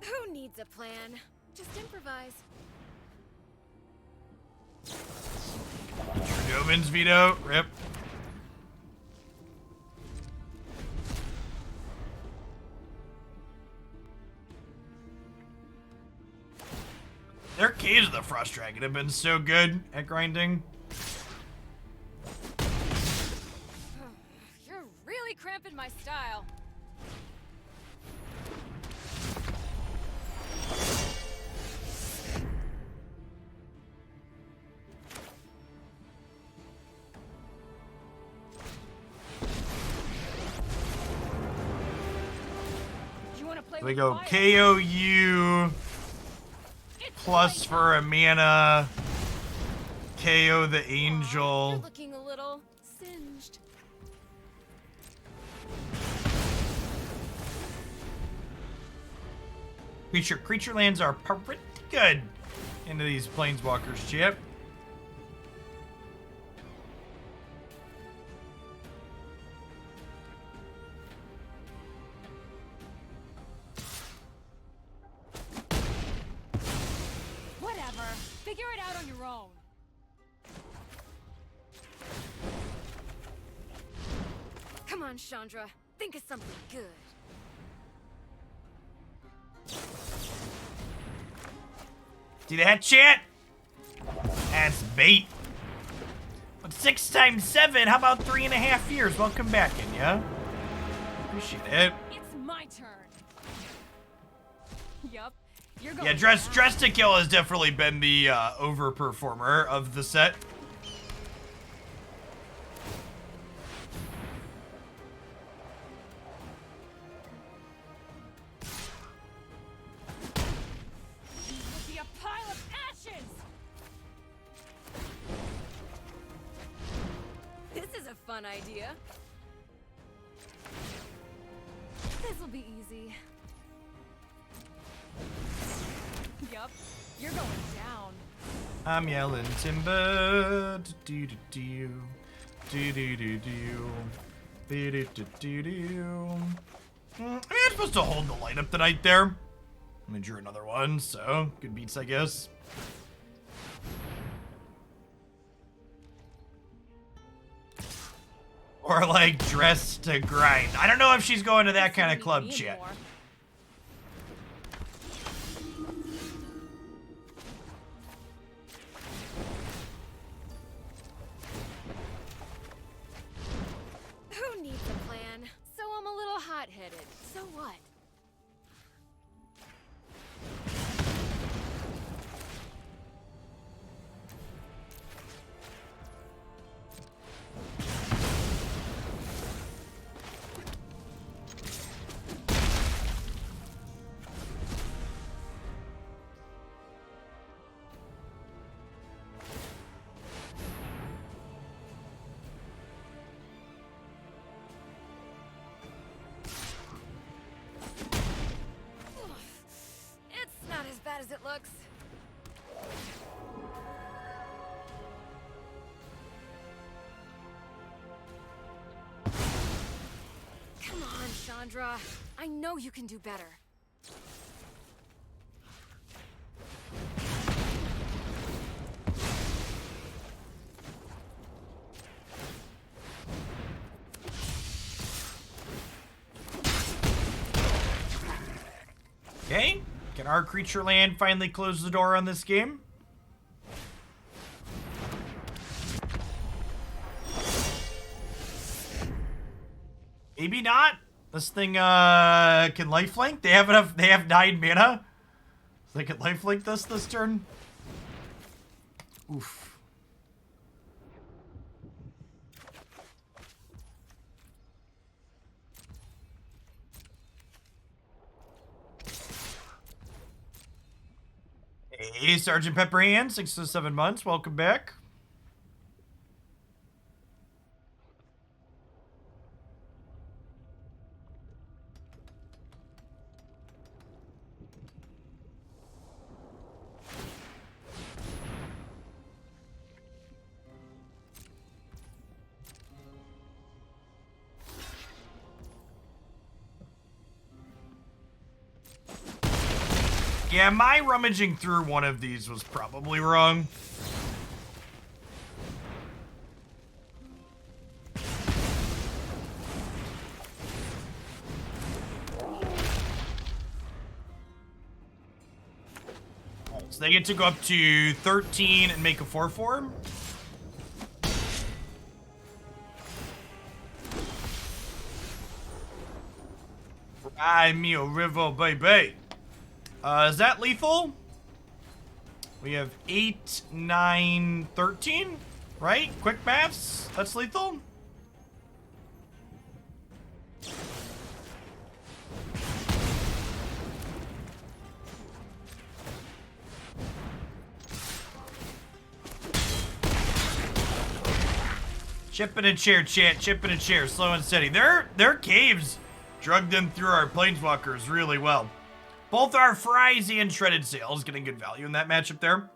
Who needs a plan? Just improvise. Doman's veto. Rip. Their Cage of the Frost Dragon have been so good at grinding. cramping my style. You wanna play We with go fire? KOU It's plus playtime. for a mana. KO the Aw, you're angel. looking a little singed. Creature lands are pretty good into these planeswalkers, Chip. Whatever. Figure it out on your own. Come on, Chandra. Think of something good. See that, chat? That's bait. But 6 times 7, how about 3.5 years? Welcome back, Inya. Appreciate it. It's my turn. Yup. You're going Yeah, Dress down. to Kill has definitely been the overperformer of the set. Will be a pile of ashes. This is a fun idea. This'll be easy. Yup, you're going down. I'm yelling timber. Do-do-do-do. Do-do-do-do. Do-do-do-do-do. I mean, I'm supposed to hold the light up tonight there. I'm gonna draw another one, so good beats, I guess. Or like dress to grind. I don't know if she's going to that kind of club, chat. Who needs a plan? So I'm a little hot-headed. So what? It's not as bad as it looks. Come on, Chandra. I know you can do better. Okay, can our creature land finally close the door on this game? Maybe not. This thing can lifelink. They have enough. They have 9 mana, so they can lifelink this turn. Oof. Hey, Sergeant Pepperhand, 6 to 7 months. Welcome back. Yeah, my rummaging through one of these was probably wrong. So they get to go up to 13 and make a 4/4. Ay, mio rivo, baby. Is that lethal? We have 8, 9, 13, right? Quick maths. That's lethal. Chip in a chair, chat. Chip in a chair. Slow and steady. Their caves drug them through our planeswalkers really well. Both our Frizy and Shredded Sails getting good value in that matchup there.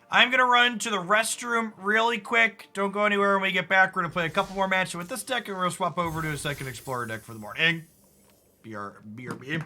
I'm going to run to the restroom really quick. Don't go anywhere when we get back. We're going to play a couple more matches with this deck, and we're going to swap over to a second Explorer deck for the morning. BRB.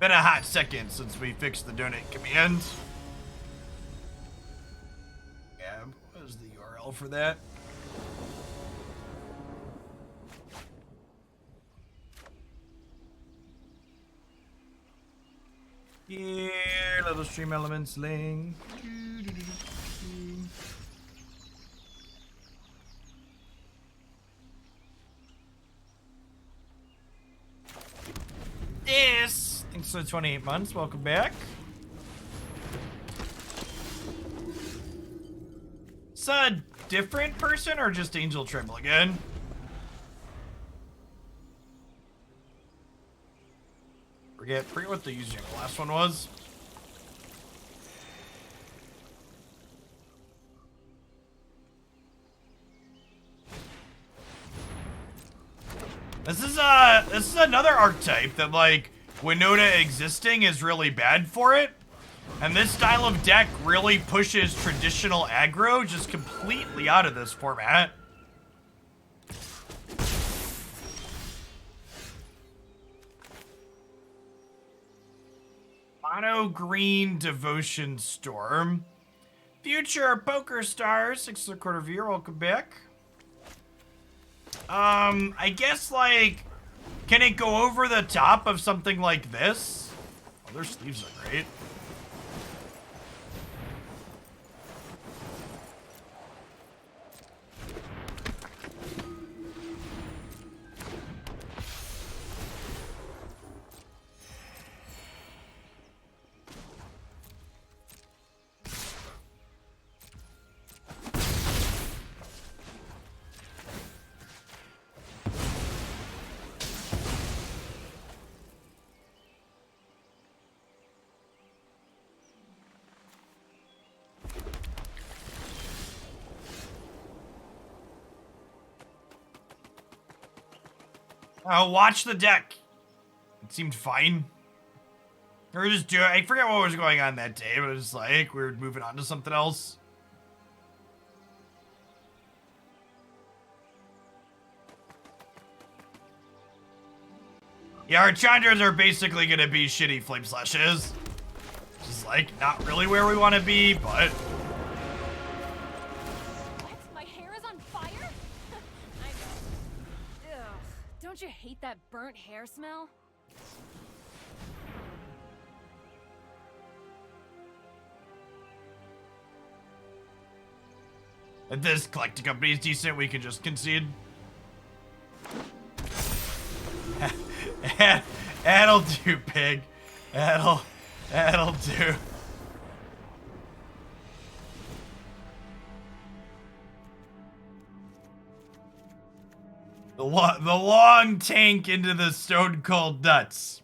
Been a hot second since we fixed the donate command. Yeah, what is the URL for that? Yeah, little stream elements link. Yes. Thanks for the 28 months. Welcome back. It's a different person or just Angel Tremble again? Forget what the username of the last one was. This is another archetype that, like, Winota existing is really bad for it. And this style of deck really pushes traditional aggro just completely out of this format. Mono green Devotion Storm. Future Poker Stars, 6 1/4 viewer, welcome back. I guess, like, can it go over the top of something like this? Oh, their sleeves are great. Watch the deck. It seemed fine. We were just doing, I forget what was going on that day, but it was like, we were moving on to something else. Yeah, our Chandras are basically gonna be shitty Flame Slashes. Which is like, not really where we want to be, but... Don't you hate that burnt hair smell? If this collecting company is decent, we can just concede. That'll do, pig. That'll That'll do. The long tank into the Stone Cold Nuts.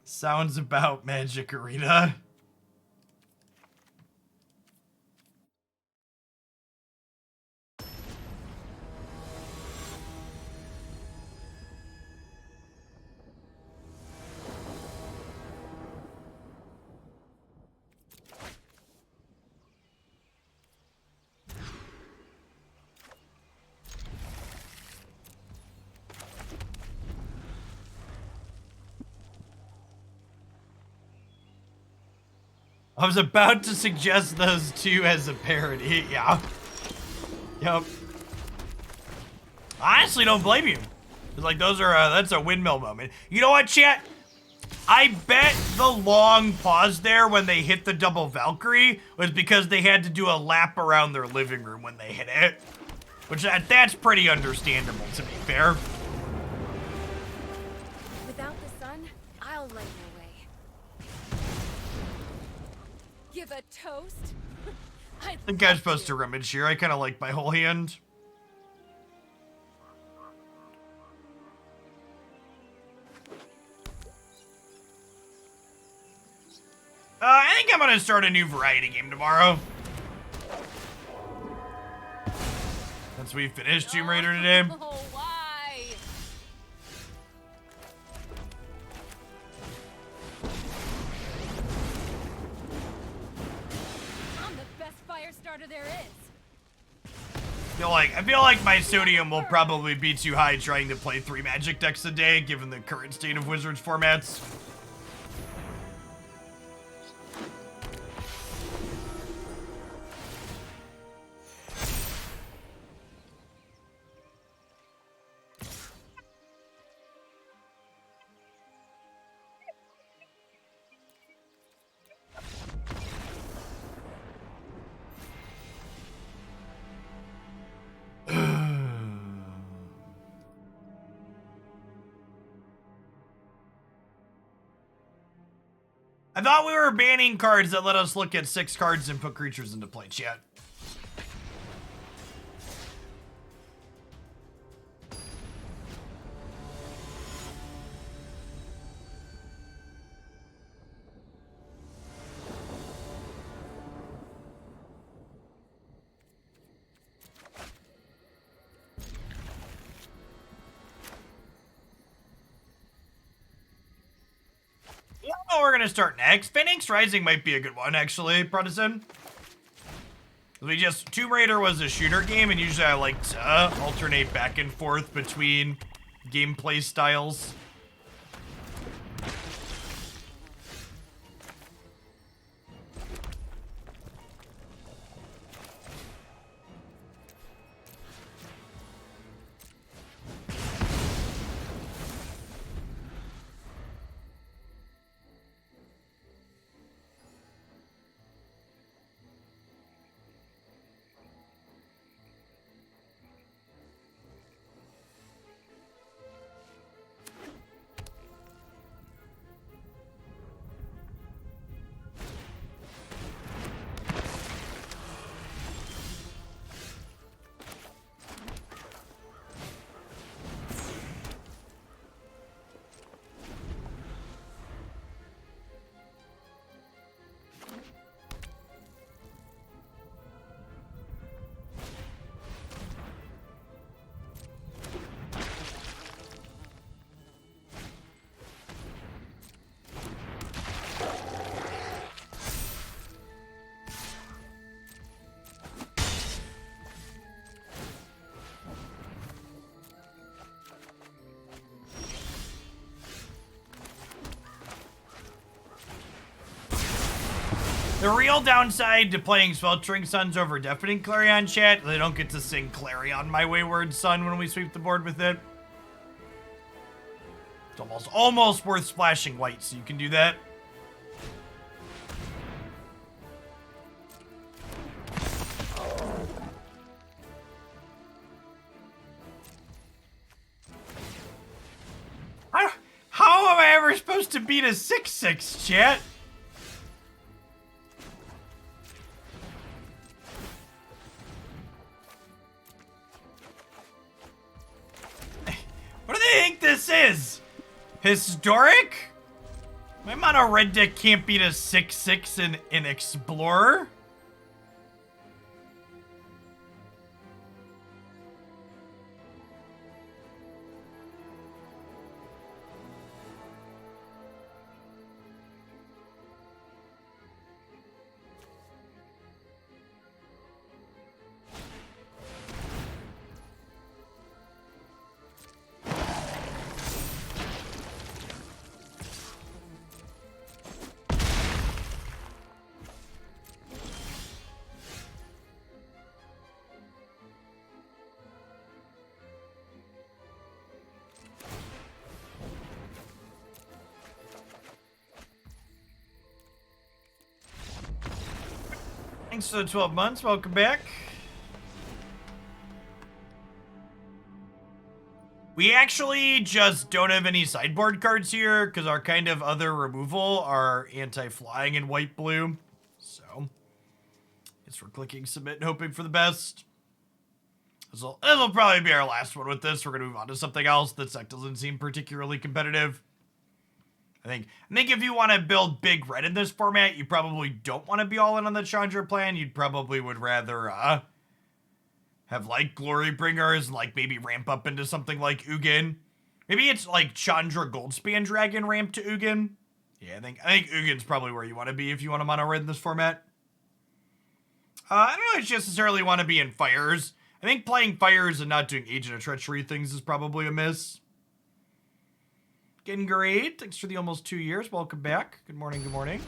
Sounds about Magic Arena. I was about to suggest those two as a parody, yeah. Yep. I honestly don't blame you. It's like those are, that's a windmill moment. You know what, chat? I bet the long pause there when they hit the double Valkyrie was because they had to do a lap around their living room when they hit it. Which, that's pretty understandable, to be fair. Without the sun, I'll light your way. Give a toast? I think I'm supposed to rummage here. I kind of like my whole hand. I think I'm gonna start a new variety game tomorrow. Since we finished Tomb Raider today. Oh, why? I'm the best fire starter there is. I feel like my sodium will probably be too high trying to play 3 Magic decks a day, given the current state of Wizards formats. I thought we were banning cards that let us look at 6 cards and put creatures into play, chat. Oh, we're gonna start next. Phoenix Rising might be a good one, actually, Protestant. Tomb Raider was a shooter game, and usually I like to alternate back and forth between gameplay styles. The real downside to playing Sweltering Suns over Deafening Clarion, chat, they don't get to sing Clarion, my wayward son, when we sweep the board with it. It's almost worth splashing white, so you can do that. How am I ever supposed to beat a 6-6, chat. What do they think this is? Historic? My mono red deck can't beat a 6-6 in Explorer. Thanks for the 12 months. Welcome back. We actually just don't have any sideboard cards here because our kind of other removal are anti-flying and white-blue. So, guess we're clicking submit and hoping for the best. This'll probably be our last one with this. We're going to move on to something else. This deck doesn't seem particularly competitive. I think if you want to build big red in this format, you probably don't want to be all in on the Chandra plan. You'd probably would rather have like Glory Bringers and like maybe ramp up into something like Ugin. Maybe it's like Chandra Goldspan Dragon ramp to Ugin. Yeah, I think Ugin's probably where you want to be if you want to mono red in this format. I don't know if you necessarily want to be in Fires. I think playing Fires and not doing Agent of Treachery things is probably a miss. Getting great. Thanks for the almost 2 years. Welcome back. Good morning, good morning.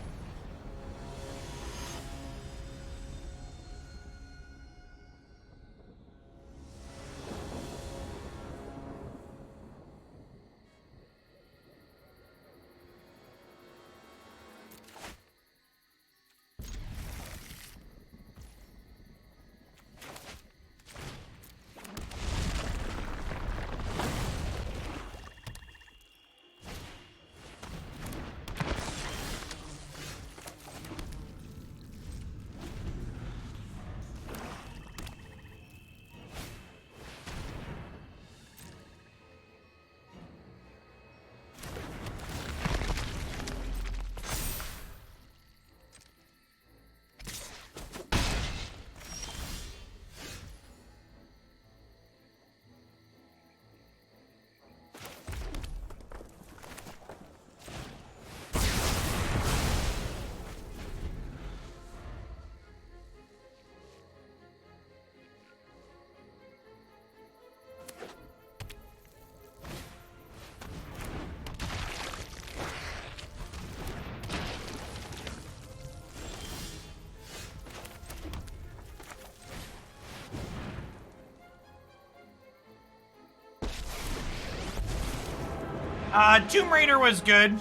Tomb Raider was good.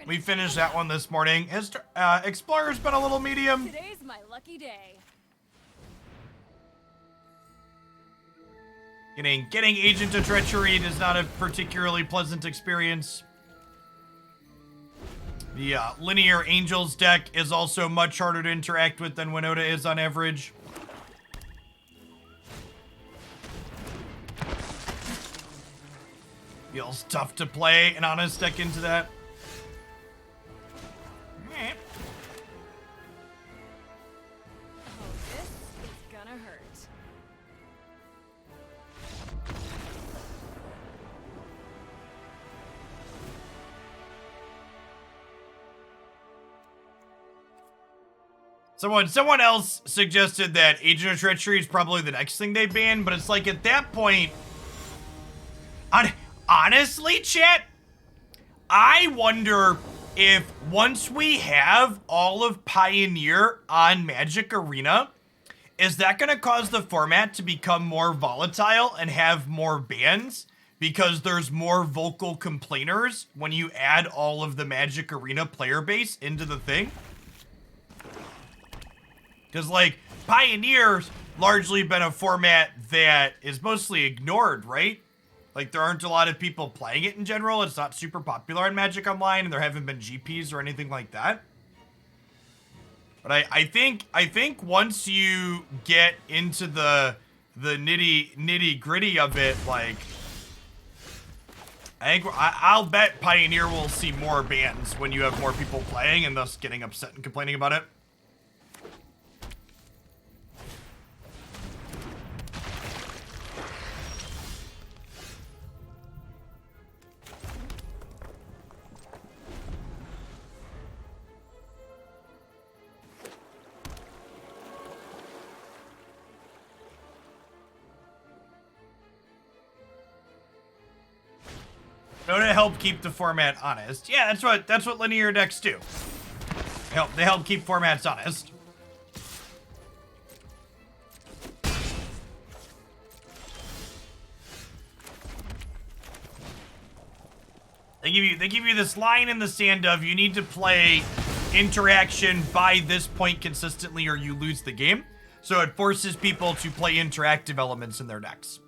We finished that one this morning. Explorer's been a little medium. Today's my lucky day. Getting Agent of Treachery is not a particularly pleasant experience. The Linear Angels deck is also much harder to interact with than Winota is on average. Feels tough to play an honest deck into that. Oh, this is gonna hurt. Someone else suggested that Agent of Treachery is probably the next thing they ban, but it's like at that point, honestly, chat, I wonder if once we have all of Pioneer on Magic Arena, is that going to cause the format to become more volatile and have more bans? Because there's more vocal complainers when you add all of the Magic Arena player base into the thing? Because, like, Pioneer's largely been a format that is mostly ignored, right? Like, there aren't a lot of people playing it in general. It's not super popular in Magic Online, and there haven't been GPs or anything like that. But I think once you get into the nitty gritty of it, like, I'll bet Pioneer will see more bans when you have more people playing and thus getting upset and complaining about it. To help keep the format honest. Yeah, that's what linear decks do. They help keep formats honest. They give you this line in the sand of you need to play interaction by this point consistently or you lose the game. So it forces people to play interactive elements in their decks.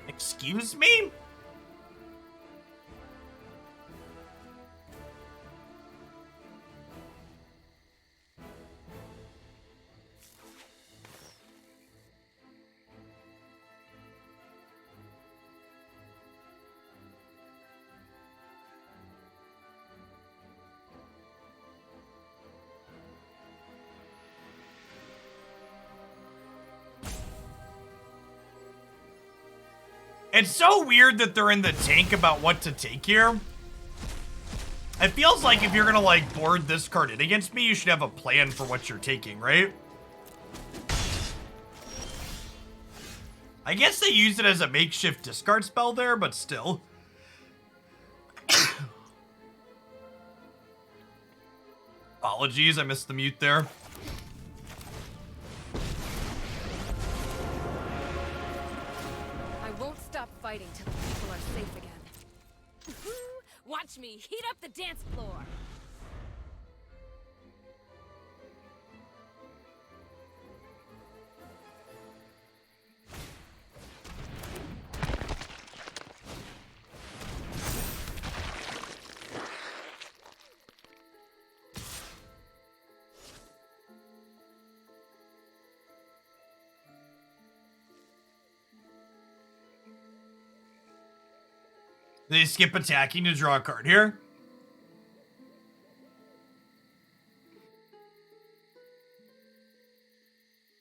Excuse me? It's so weird that they're in the tank about what to take here. It feels like if you're gonna, like, board this card in against me, you should have a plan for what you're taking, right? I guess they used it as a makeshift discard spell there, but still. Apologies, I missed the mute there. Fighting till the people are safe again. Watch me heat up the dance floor. They skip attacking to draw a card here.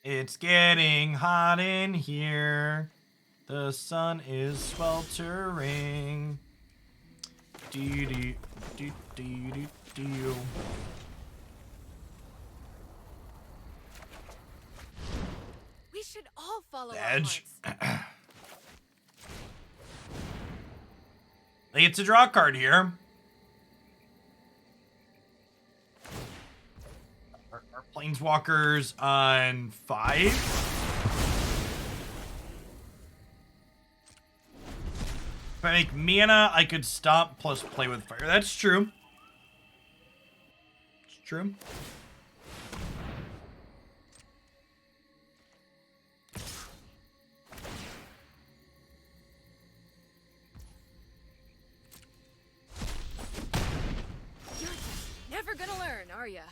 It's getting hot in here. The sun is sweltering. Do do do do do do. We should all follow Edge. our hearts. They get to draw a card here. Our Planeswalkers on 5. If I make mana, I could stop plus play with fire. That's true. It's true. Never gonna learn, are ya?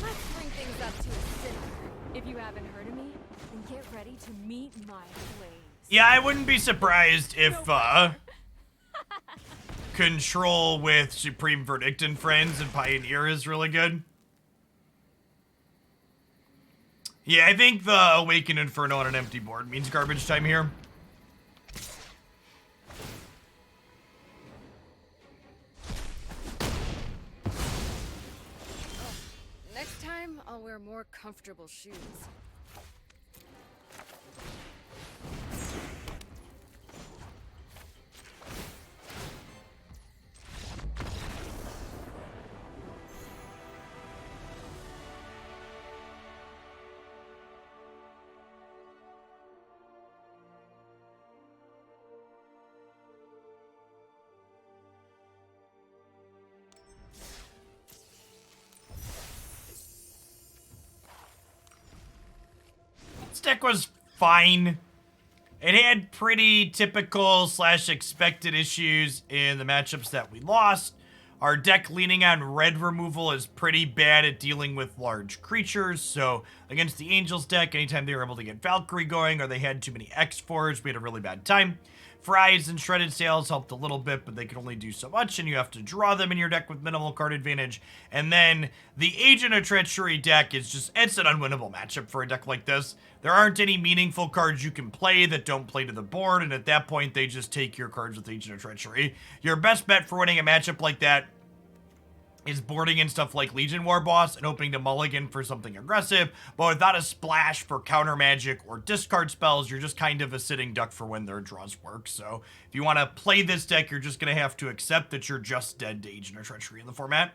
Let's bring things up to a simmer. If you haven't heard of me, then get ready to meet my flames. Yeah, I wouldn't be surprised if Control with Supreme Verdict and Friends and Pioneer is really good. Yeah, I think the Awakened Inferno on an empty board means garbage time here. Next time, I'll wear more comfortable shoes. This deck was fine. It had pretty typical / expected issues in the matchups that we lost. Our deck leaning on red removal is pretty bad at dealing with large creatures, so against the Angels deck, anytime they were able to get Valkyrie going or they had too many X4s, we had a really bad time. Fries and Shredded Sails helped a little bit, but they can only do so much, and you have to draw them in your deck with minimal card advantage. And then the Agent of Treachery deck is just, it's an unwinnable matchup for a deck like this. There aren't any meaningful cards you can play that don't play to the board, and at that point, they just take your cards with Agent of Treachery. Your best bet for winning a matchup like that is boarding in stuff like Legion Warboss and hoping to mulligan for something aggressive, but without a splash for counter magic or discard spells, you're just kind of a sitting duck for when their draws work. So if you want to play this deck, you're just going to have to accept that you're just dead to Agent of Treachery in the format.